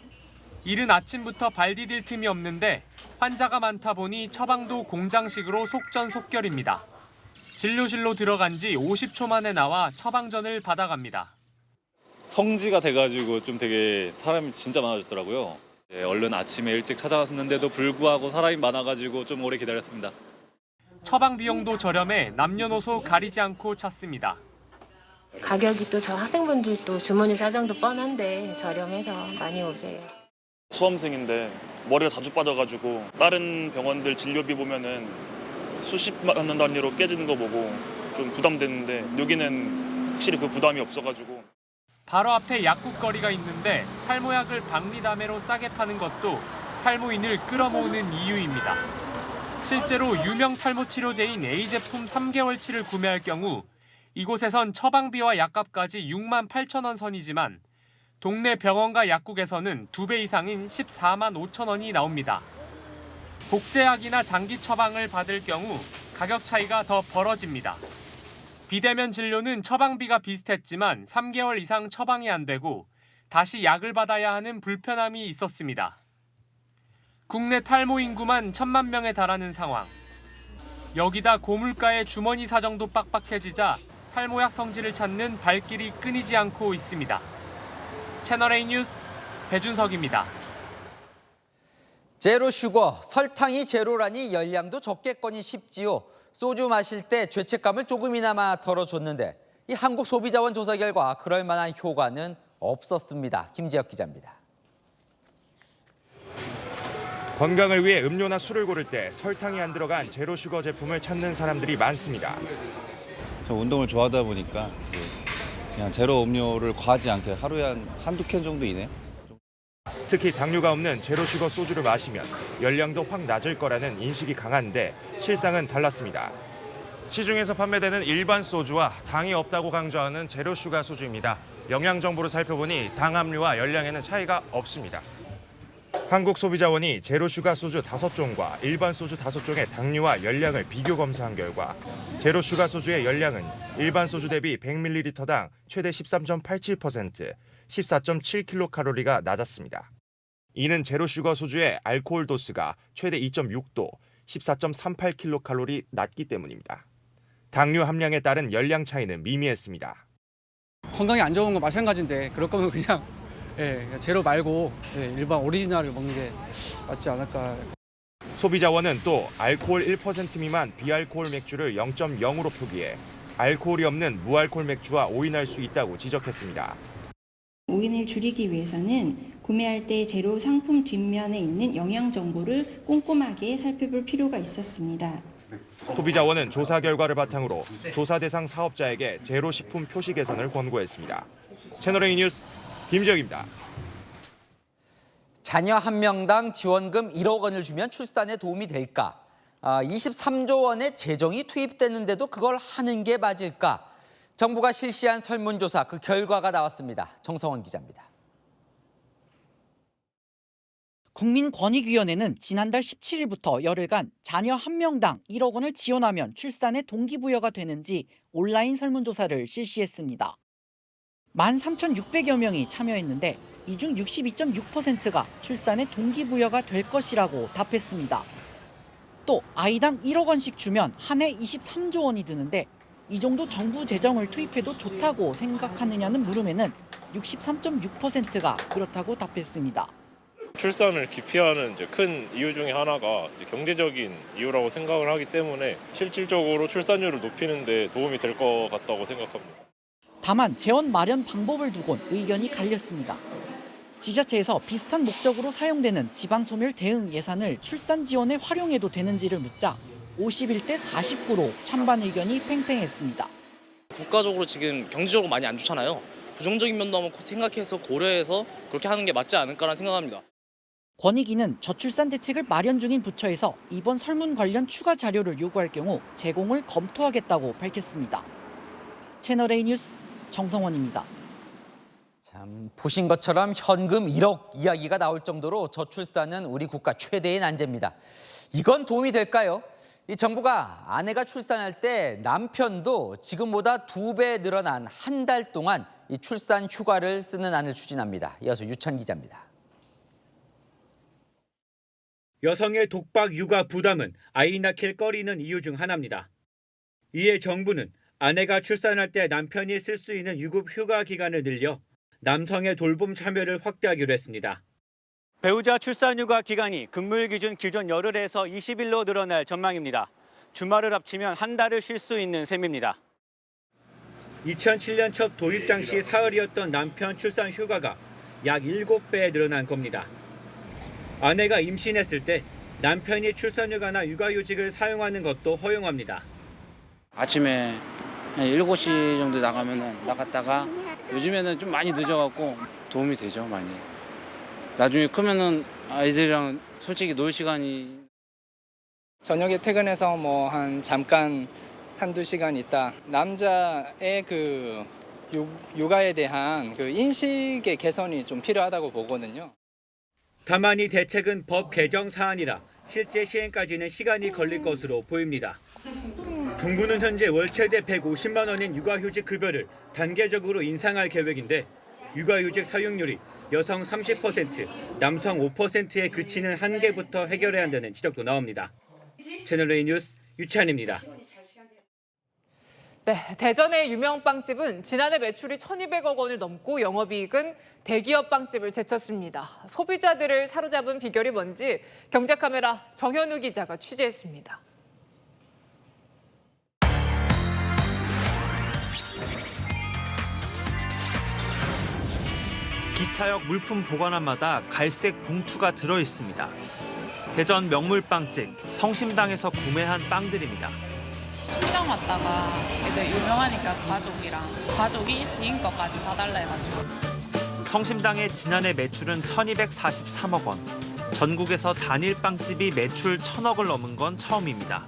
이른 아침부터 발 디딜 틈이 없는데 환자가 많다 보니 처방도 공장식으로 속전속결입니다. 진료실로 들어간 지 50초 만에 나와 처방전을 받아갑니다. 성지가 돼가지고 좀 되게 사람이 진짜 많아졌더라고요. 얼른 아침에 일찍 찾아왔는데도 불구하고 사람이 많아가지고 좀 오래 기다렸습니다. 처방 비용도 저렴해 남녀노소 가리지 않고 찾습니다. 가격이 또 저 학생분들도 주머니 사정도 뻔한데 저렴해서 많이 오세요. 수험생인데 머리가 자주 빠져가지고 다른 병원들 진료비 보면은 수십만 원 단위로 깨지는 거 보고 좀 부담됐는데 여기는 확실히 그 부담이 없어가지고. 바로 앞에 약국거리가 있는데 탈모약을 박리담회로 싸게 파는 것도 탈모인을 끌어모으는 이유입니다. 실제로 유명 탈모 치료제인 A 제품 3개월치를 구매할 경우 이곳에선 처방비와 약값까지 6만 8천 원 선이지만 동네 병원과 약국에서는 2배 이상인 14만 5천 원이 나옵니다. 복제약이나 장기 처방을 받을 경우 가격 차이가 더 벌어집니다. 비대면 진료는 처방비가 비슷했지만 3개월 이상 처방이 안 되고 다시 약을 받아야 하는 불편함이 있었습니다. 국내 탈모 인구만 1,000만 명에 달하는 상황. 여기다 고물가의 주머니 사정도 빡빡해지자 탈모약 성지를 찾는 발길이 끊이지 않고 있습니다. 채널A 뉴스 배준석입니다. 제로 슈거, 설탕이 제로라니 열량도 적겠거니 싶지요. 소주 마실 때 죄책감을 조금이나마 덜어줬는데 이 한국소비자원 조사 결과 그럴 만한 효과는 없었습니다. 김지혁 기자입니다. 건강을 위해 음료나 술을 고를 때 설탕이 안 들어간 제로 슈거 제품을 찾는 사람들이 많습니다. 저 운동을 좋아하다 보니까 그냥 제로 음료를 과하지 않게 하루에 한두 캔 정도 이내. 특히 당류가 없는 제로 슈거 소주를 마시면 열량도 확 낮을 거라는 인식이 강한데 실상은 달랐습니다. 시중에서 판매되는 일반 소주와 당이 없다고 강조하는 제로 슈가 소주입니다. 영양 정보를 살펴보니 당 함유와 열량에는 차이가 없습니다. 한국소비자원이 제로 슈가 소주 5종과 일반 소주 5종의 당류와 열량을 비교 검사한 결과 제로 슈가 소주의 열량은 일반 소주 대비 100ml당 최대 13.87%, 14.7kcal가 낮았습니다. 이는 제로 슈거 소주의 알코올 도수가 최대 2.6도, 14.38kcal 낮기 때문입니다. 당류 함량에 따른 열량 차이는 미미했습니다. 건강에 안 좋은 건 마찬가지인데 그럴 거면 그냥 제로 말고 일반 오리지널을 먹는 게 맞지 않을까. 소비자원은 또 알코올 1% 미만 비알코올 맥주를 0.0으로 표기해 알코올이 없는 무알코올 맥주와 오인할 수 있다고 지적했습니다. 오인을 줄이기 위해서는 구매할 때 제로 상품 뒷면에 있는 영양 정보를 꼼꼼하게 살펴볼 필요가 있었습니다. 소비자원은 조사 결과를 바탕으로 조사 대상 사업자에게 제로 식품 표시 개선을 권고했습니다. 채널A 뉴스 김지혁입니다. 자녀 한 명당 지원금 1억 원을 주면 출산에 도움이 될까? 23조 원의 재정이 투입됐는데도 그걸 하는 게 맞을까? 정부가 실시한 설문조사 그 결과가 나왔습니다. 정성원 기자입니다. 국민권익위원회는 지난달 17일부터 열흘간 자녀 한 명당 1억 원을 지원하면 출산에 동기부여가 되는지 온라인 설문조사를 실시했습니다. 13,600여 명이 참여했는데 이 중 62.6%가 출산에 동기부여가 될 것이라고 답했습니다. 또 아이당 1억 원씩 주면 한 해 23조 원이 드는데 이 정도 정부 재정을 투입해도 좋다고 생각하느냐는 물음에는 63.6%가 그렇다고 답했습니다. 출산을 기피하는 큰 이유 중에 하나가 경제적인 이유라고 생각을 하기 때문에 실질적으로 출산율을 높이는 데 도움이 될 것 같다고 생각합니다. 다만 재원 마련 방법을 두곤 의견이 갈렸습니다. 지자체에서 비슷한 목적으로 사용되는 지방소멸 대응 예산을 출산 지원에 활용해도 되는지를 묻자 51대 49로 찬반 의견이 팽팽했습니다. 국가적으로 지금 경제적으로 많이 안 좋잖아요. 부정적인 면도 한번 생각해서 고려해서 그렇게 하는 게 맞지 않을까라는 생각합니다. 권익위는 저출산 대책을 마련 중인 부처에서 이번 설문 관련 추가 자료를 요구할 경우 제공을 검토하겠다고 밝혔습니다. 채널A 뉴스 정성원입니다. 참 보신 것처럼 현금 1억 이야기가 나올 정도로 저출산은 우리 국가 최대의 난제입니다. 이건 도움이 될까요? 이 정부가 아내가 출산할 때 남편도 지금보다 2배 늘어난 한 달 동안 이 출산 휴가를 쓰는 안을 추진합니다. 이어서 유찬 기자입니다. 여성의 독박 육아 부담은 아이 낳길 꺼리는 이유 중 하나입니다. 이에 정부는 아내가 출산할 때 남편이 쓸 수 있는 유급 휴가 기간을 늘려 남성의 돌봄 참여를 확대하기로 했습니다. 배우자 출산휴가 기간이 근무일 기준 기존 열흘에서 20일로 늘어날 전망입니다. 주말을 합치면 한 달을 쉴 수 있는 셈입니다. 2007년 첫 도입 당시 사흘이었던 남편 출산 휴가가 약 7배 늘어난 겁니다. 아내가 임신했을 때 남편이 출산휴가나 육아휴직을 사용하는 것도 허용합니다. 아침에 7시 정도 나갔다가 요즘에는 좀 많이 늦어갖고 도움이 되죠, 많이. 나중에 크면은 아이들이랑 솔직히 놀 시간이. 저녁에 퇴근해서 뭐 한 잠깐 한두 시간 있다. 남자의 그 육아에 대한 그 인식의 개선이 좀 필요하다고 보거든요. 다만 이 대책은 법 개정 사안이라 실제 시행까지는 시간이 걸릴 것으로 보입니다. 정부는 현재 월 최대 150만 원인 육아휴직 급여를 단계적으로 인상할 계획인데 육아휴직 사용률이 여성 30%, 남성 5%에 그치는 한계부터 해결해야 한다는 지적도 나옵니다. 채널A 뉴스 유찬입니다. 네, 대전의 유명 빵집은 지난해 매출이 1,200억 원을 넘고 영업이익은 대기업 빵집을 제쳤습니다. 소비자들을 사로잡은 비결이 뭔지 경제카메라 정현우 기자가 취재했습니다. 기차역 물품 보관함마다 갈색 봉투가 들어 있습니다. 대전 명물빵집 성심당에서 구매한 빵들입니다. 출장 왔다가 이제 유명하니까 가족이 지인 것까지 사달라 해가지고. 성심당의 지난해 매출은 1,243억 원. 전국에서 단일 빵집이 매출 1,000억을 넘은 건 처음입니다.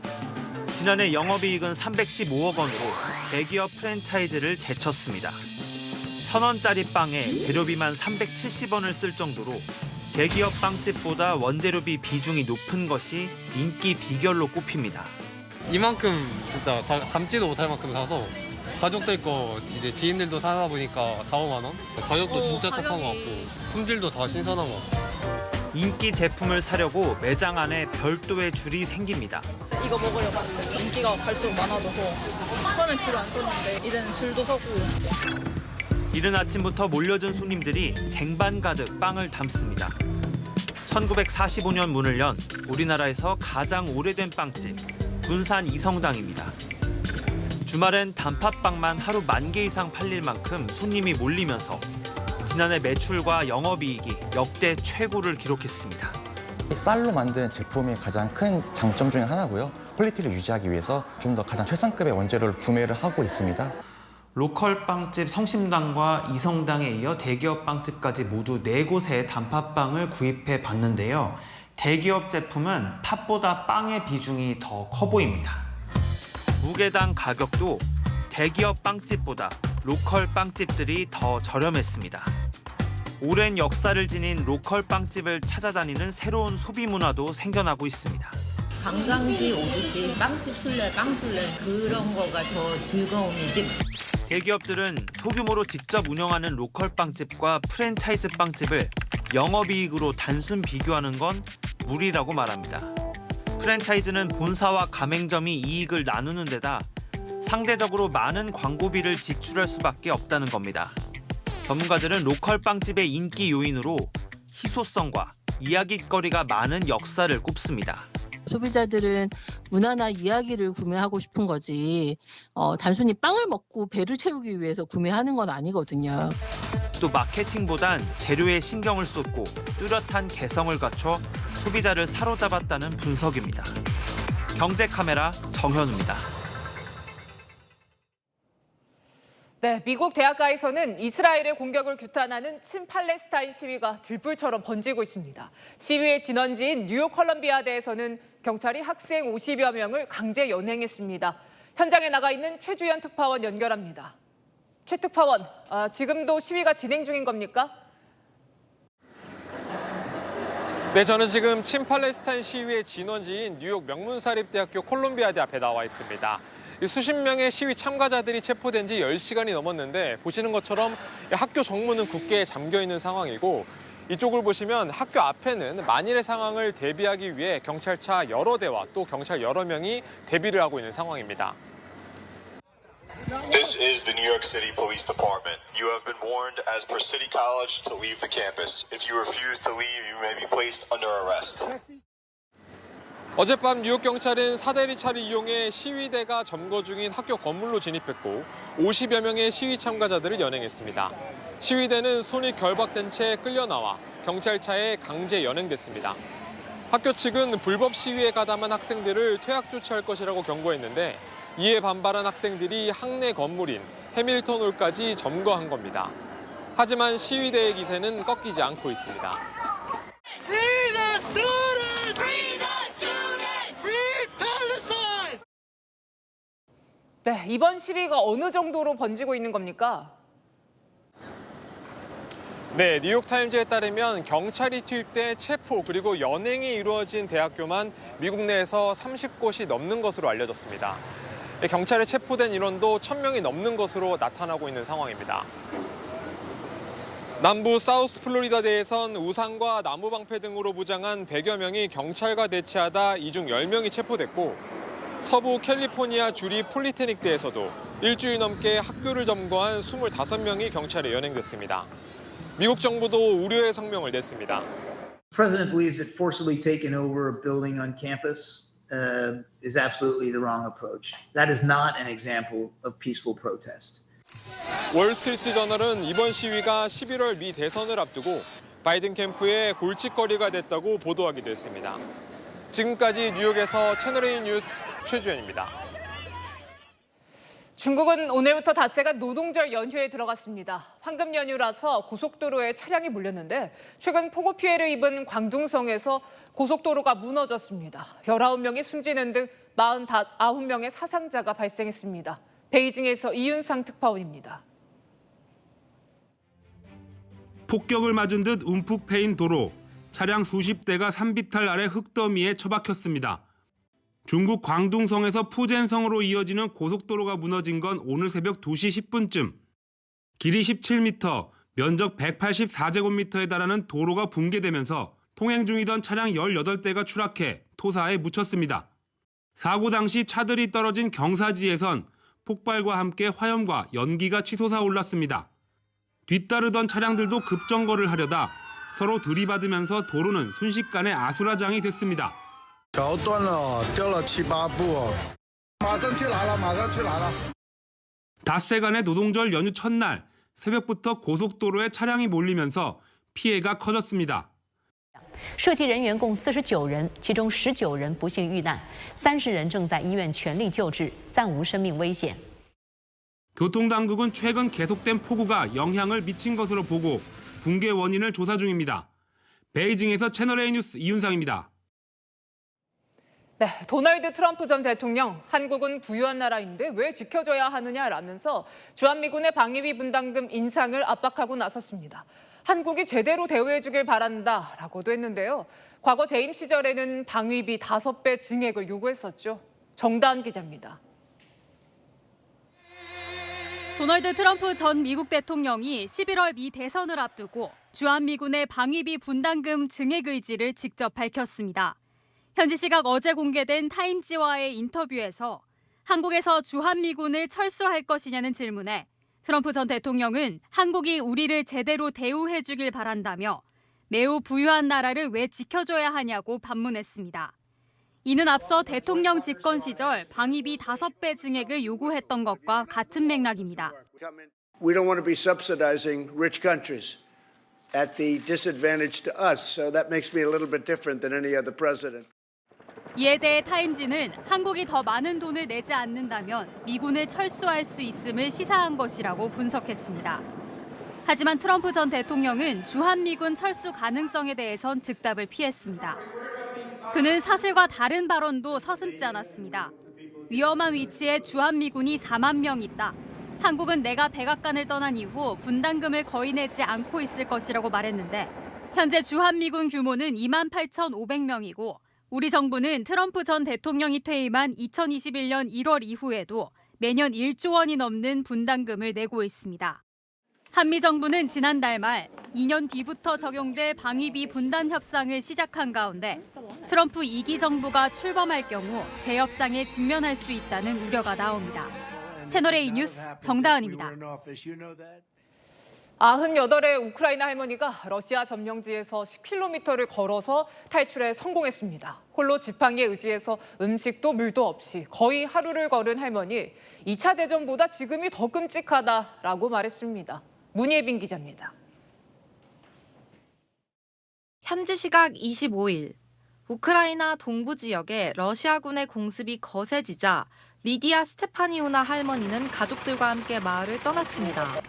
지난해 영업이익은 315억 원으로 대기업 프랜차이즈를 제쳤습니다. 1,000원짜리 빵에 재료비만 370원을 쓸 정도로 대기업 빵집보다 원재료비 비중이 높은 것이 인기 비결로 꼽힙니다. 이만큼 진짜 담지도 못할 만큼 사서 가족들 거 이제 지인들도 사다 보니까 4, 5만 원? 가격도 진짜 착한 것 같고 품질도 다 신선한 것 같고. 인기 제품을 사려고 매장 안에 별도의 줄이 생깁니다. 이거 먹으려고 왔어요. 인기가 갈수록 많아져서 처음엔 줄 안 섰는데 이제는 줄도 서고. 이른 아침부터 몰려든 손님들이 쟁반 가득 빵을 담습니다. 1945년 문을 연 우리나라에서 가장 오래된 빵집, 군산 이성당입니다. 주말엔 단팥빵만 하루 10,000개 이상 팔릴 만큼 손님이 몰리면서 지난해 매출과 영업이익이 역대 최고를 기록했습니다. 쌀로 만든 제품이 가장 큰 장점 중에 하나고요. 퀄리티를 유지하기 위해서 좀 더 가장 최상급의 원재료를 구매를 하고 있습니다. 로컬 빵집 성심당과 이성당에 이어 대기업 빵집까지 모두 4곳의 단팥빵을 구입해 봤는데요. 대기업 제품은 팥보다 빵의 비중이 더 커 보입니다. 무게당 가격도 대기업 빵집보다 로컬 빵집들이 더 저렴했습니다. 오랜 역사를 지닌 로컬 빵집을 찾아다니는 새로운 소비 문화도 생겨나고 있습니다. 관광지 오듯이 빵집 술래, 빵 술래 그런 거가 더 즐거움이지. 대기업들은 소규모로 직접 운영하는 로컬 빵집과 프랜차이즈 빵집을 영업이익으로 단순 비교하는 건 무리라고 말합니다. 프랜차이즈는 본사와 가맹점이 이익을 나누는 데다 상대적으로 많은 광고비를 지출할 수밖에 없다는 겁니다. 전문가들은 로컬 빵집의 인기 요인으로 희소성과 이야깃거리가 많은 역사를 꼽습니다. 소비자들은 문화나 이야기를 구매하고 싶은 거지 단순히 빵을 먹고 배를 채우기 위해서 구매하는 건 아니거든요. 또 마케팅보단 재료에 신경을 쏟고 뚜렷한 개성을 갖춰 소비자를 사로잡았다는 분석입니다. 경제카메라 정현우입니다. 네, 미국 대학가에서는 이스라엘의 공격을 규탄하는 친팔레스타인 시위가 들불처럼 번지고 있습니다. 시위의 진원지인 뉴욕 컬럼비아대에서는 경찰이 학생 50여 명을 강제 연행했습니다. 현장에 나가 있는 최주연 특파원 연결합니다. 최 특파원, 지금도 시위가 진행 중인 겁니까? 네, 저는 지금 친팔레스타인 시위의 진원지인 뉴욕 명문사립대학교 콜롬비아대 앞에 나와 있습니다. 수십 명의 시위 참가자들이 체포된 지 10시간이 넘었는데 보시는 것처럼 학교 정문은 굳게 잠겨 있는 상황이고 이쪽을 보시면 학교 앞에는 만일의 상황을 대비하기 위해 경찰차 여러 대와 또 경찰 여러 명이 대비를 하고 있는 상황입니다. This is the New York City Police Department. You have been warned as per City College to leave the campus. If you refuse to leave, you may be placed under arrest. 어젯밤 뉴욕 경찰은 사대리 차를 이용해 시위대가 점거 중인 학교 건물로 진입했고 50여 명의 시위 참가자들을 연행했습니다. 시위대는 손이 결박된 채 끌려나와 경찰차에 강제 연행됐습니다. 학교 측은 불법 시위에 가담한 학생들을 퇴학 조치할 것이라고 경고했는데 이에 반발한 학생들이 학내 건물인 해밀턴 홀까지 점거한 겁니다. 하지만 시위대의 기세는 꺾이지 않고 있습니다. 네, 이번 시위가 어느 정도로 번지고 있는 겁니까? 네, 뉴욕타임즈에 따르면 경찰이 투입돼 체포 그리고 연행이 이루어진 대학교만 미국 내에서 30곳이 넘는 것으로 알려졌습니다. 경찰에 체포된 인원도 1,000명이 넘는 것으로 나타나고 있는 상황입니다. 남부 사우스 플로리다대에선 우산과 나무 방패 등으로 무장한 100여 명이 경찰과 대치하다 이 중 10명이 체포됐고 서부 캘리포니아 주리 폴리테닉대에서도 일주일 넘게 학교를 점거한 25명이 경찰에 연행됐습니다. 미국 정부도 우려의 성명을 냈습니다. The president believes that forcibly taking over a building on campus is absolutely the wrong approach. That is not an example of peaceful protest. 월스트리트 저널은 이번 시위가 11월 미 대선을 앞두고 바이든 캠프의 골칫거리가 됐다고 보도하기도 했습니다. 지금까지 뉴욕에서 채널A 뉴스 최주현입니다. 중국은 오늘부터 닷새가 노동절 연휴에 들어갔습니다. 황금 연휴라서 고속도로에 차량이 몰렸는데 최근 폭우 피해를 입은 광둥성에서 고속도로가 무너졌습니다. 19명이 숨지는 등 49명의 사상자가 발생했습니다. 베이징에서 이윤상 특파원입니다. 폭격을 맞은 듯 움푹 패인 도로, 차량 수십 대가 산비탈 아래 흙더미에 처박혔습니다. 중국 광둥성에서 푸젠성으로 이어지는 고속도로가 무너진 건 오늘 새벽 2시 10분쯤. 길이 17m, 면적 184제곱미터에 달하는 도로가 붕괴되면서 통행 중이던 차량 18대가 추락해 토사에 묻혔습니다. 사고 당시 차들이 떨어진 경사지에선 폭발과 함께 화염과 연기가 치솟아 올랐습니다. 뒤따르던 차량들도 급정거를 하려다 서로 들이받으면서 도로는 순식간에 아수라장이 됐습니다. 닷새간의 노동절 연휴 첫날 새벽부터 고속도로에 차량이 몰리면서 피해가 커졌습니다. 涉及人员共49人，其中19人不幸遇难，30人正在医院全力救治，暂无生命危险。 교통당국은 최근 계속된 폭우가 영향을 미친 것으로 보고 붕괴 원인을 조사 중입니다. 베이징에서 채널A 뉴스 이윤상입니다. 네, 도널드 트럼프 전 대통령, 한국은 부유한 나라인데 왜 지켜줘야 하느냐라면서 주한미군의 방위비 분담금 인상을 압박하고 나섰습니다. 한국이 제대로 대우해주길 바란다라고도 했는데요. 과거 재임 시절에는 방위비 5배 증액을 요구했었죠. 정다은 기자입니다. 도널드 트럼프 전 미국 대통령이 11월 미 대선을 앞두고 주한미군의 방위비 분담금 증액 의지를 직접 밝혔습니다. 현지 시각 어제 공개된 타임지와의 인터뷰에서 한국에서 주한미군을 철수할 것이냐는 질문에 트럼프 전 대통령은 한국이 우리를 제대로 대우해주길 바란다며 매우 부유한 나라를 왜 지켜줘야 하냐고 반문했습니다. 이는 앞서 대통령 집권 시절 방위비 5배 증액을 요구했던 것과 같은 맥락입니다. We don't want to be subsidizing rich countries at the disadvantage to us, so that makes me a little bit different than any other president. 이에 대해 타임지는 한국이 더 많은 돈을 내지 않는다면 미군을 철수할 수 있음을 시사한 것이라고 분석했습니다. 하지만 트럼프 전 대통령은 주한미군 철수 가능성에 대해선 즉답을 피했습니다. 그는 사실과 다른 발언도 서슴지 않았습니다. 위험한 위치에 주한미군이 4만 명 있다. 한국은 내가 백악관을 떠난 이후 분담금을 거의 내지 않고 있을 것이라고 말했는데 현재 주한미군 규모는 28,500명이고 우리 정부는 트럼프 전 대통령이 퇴임한 2021년 1월 이후에도 매년 1조 원이 넘는 분담금을 내고 있습니다. 한미 정부는 지난달 말 2년 뒤부터 적용될 방위비 분담 협상을 시작한 가운데 트럼프 2기 정부가 출범할 경우 재협상에 직면할 수 있다는 우려가 나옵니다. 채널A 뉴스 정다은입니다. 98의 우크라이나 할머니가 러시아 점령지에서 10km를 걸어서 탈출에 성공했습니다. 홀로 지팡이에 의지해서 음식도 물도 없이 거의 하루를 걸은 할머니, 2차 대전보다 지금이 더 끔찍하다라고 말했습니다. 문예빈 기자입니다. 현지 시각 25일, 우크라이나 동부 지역에 러시아군의 공습이 거세지자 리디아 스테파니우나 할머니는 가족들과 함께 마을을 떠났습니다.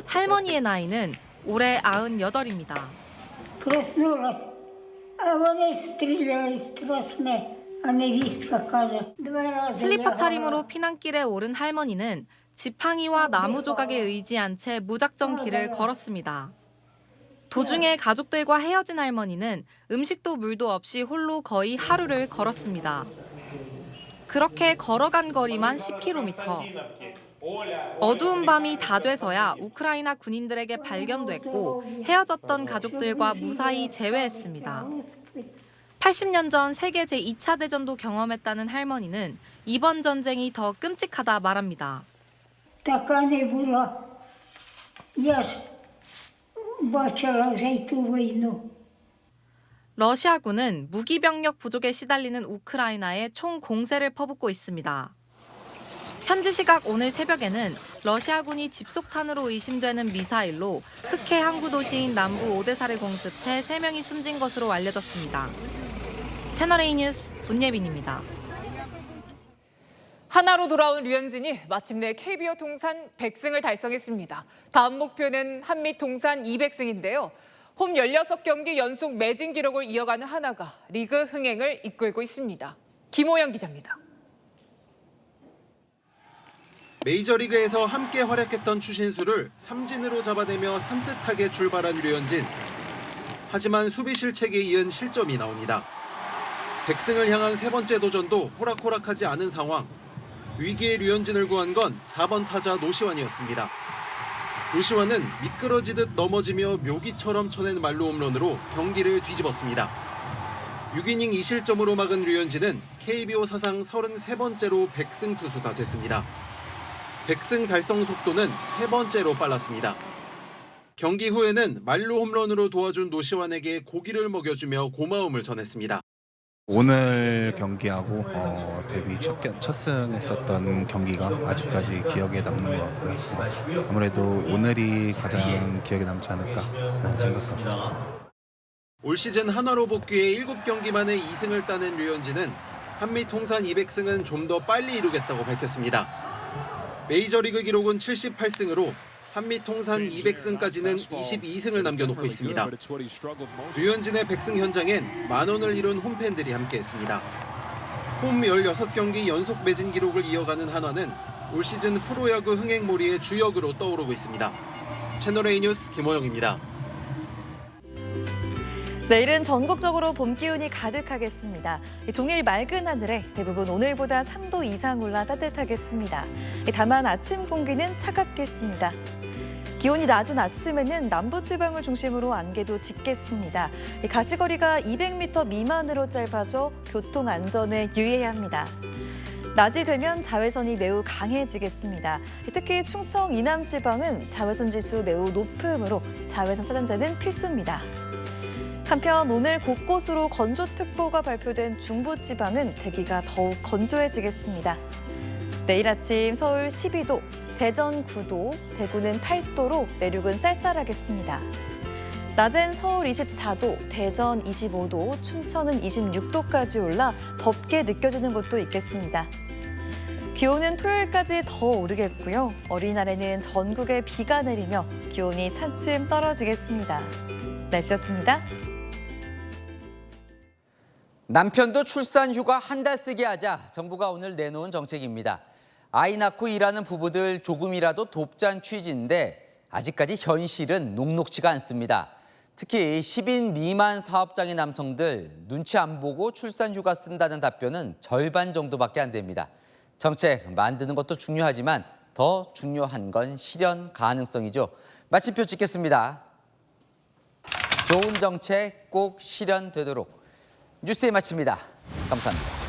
할머니의 나이는 올해 98입니다. 슬리퍼 차림으로 피난길에 오른 할머니는 지팡이와 나무 조각에 의지한 채 무작정 길을 걸었습니다. 도중에 가족들과 헤어진 할머니는 음식도 물도 없이 홀로 거의 하루를 걸었습니다. 그렇게 걸어간 거리만 10km. 어두운 밤이 다 돼서야 우크라이나 군인들에게 발견됐고 헤어졌던 가족들과 무사히 재회했습니다. 80년 전 세계 제2차 대전도 경험했다는 할머니는 이번 전쟁이 더 끔찍하다 말합니다. 러시아군은 무기병력 부족에 시달리는 우크라이나에 총 공세를 퍼붓고 있습니다. 현지 시각 오늘 새벽에는 러시아군이 집속탄으로 의심되는 미사일로 흑해 항구 도시인 남부 오데사를 공습해 3명이 숨진 것으로 알려졌습니다. 채널A 뉴스 문예빈입니다. 하나로 돌아온 류현진이 마침내 KBO 통산 100승을 달성했습니다. 다음 목표는 한미 통산 200승인데요. 홈 16경기 연속 매진 기록을 이어가는 하나가 리그 흥행을 이끌고 있습니다. 김호영 기자입니다. 메이저리그에서 함께 활약했던 추신수를 삼진으로 잡아내며 산뜻하게 출발한 류현진. 하지만 수비 실책에 이은 실점이 나옵니다. 100승을 향한 세 번째 도전도 호락호락하지 않은 상황. 위기의 류현진을 구한 건 4번 타자 노시환이었습니다. 노시환은 미끄러지듯 넘어지며 묘기처럼 쳐낸 만루 홈런으로 경기를 뒤집었습니다. 6이닝 2실점으로 막은 류현진은 KBO 사상 33번째로 100승 투수가 됐습니다. 100승 달성 속도는 3번째로 빨랐습니다. 경기 후에는 만루 홈런으로 도와준 노시환에게 고기를 먹여주며 고마움을 전했습니다. 오늘 경기하고 데뷔 첫 승했었던 경기가 아직까지 기억에 남는 것 같고요. 아무래도 오늘이 가장 기억에 남지 않을까 생각합니다. 올 시즌 한화로 복귀해 7경기 만에 2승을 따낸 류현진은 한미 통산 200승은 좀 더 빨리 이루겠다고 밝혔습니다. 메이저리그 기록은 78승으로 한미 통산 200승까지는 22승을 남겨놓고 있습니다. 류현진의 100승 현장엔 만원을 이룬 홈팬들이 함께했습니다. 홈 16경기 연속 매진 기록을 이어가는 한화는 올 시즌 프로야구 흥행몰이의 주역으로 떠오르고 있습니다. 채널A 뉴스 김호영입니다. 내일은 전국적으로 봄 기운이 가득하겠습니다. 종일 맑은 하늘에 대부분 오늘보다 3도 이상 올라 따뜻하겠습니다. 다만 아침 공기는 차갑겠습니다. 기온이 낮은 아침에는 남부지방을 중심으로 안개도 짙겠습니다. 가시거리가 200m 미만으로 짧아져 교통 안전에 유의해야 합니다. 낮이 되면 자외선이 매우 강해지겠습니다. 특히 충청 이남 지방은 자외선 지수 매우 높으므로 자외선 차단제는 필수입니다. 한편 오늘 곳곳으로 건조특보가 발표된 중부지방은 대기가 더욱 건조해지겠습니다. 내일 아침 서울 12도, 대전 9도, 대구는 8도로 내륙은 쌀쌀하겠습니다. 낮엔 서울 24도, 대전 25도, 춘천은 26도까지 올라 덥게 느껴지는 곳도 있겠습니다. 기온은 토요일까지 더 오르겠고요. 어린이날에는 전국에 비가 내리며 기온이 차츰 떨어지겠습니다. 날씨였습니다. 남편도 출산 휴가 한 달 쓰게 하자 정부가 오늘 내놓은 정책입니다. 아이 낳고 일하는 부부들 조금이라도 돕자는 취지인데 아직까지 현실은 녹록지가 않습니다. 특히 10인 미만 사업장의 남성들 눈치 안 보고 출산 휴가 쓴다는 답변은 절반 정도밖에 안 됩니다. 정책 만드는 것도 중요하지만 더 중요한 건 실현 가능성이죠. 마침표 찍겠습니다. 좋은 정책 꼭 실현되도록 뉴스에 마칩니다. 감사합니다.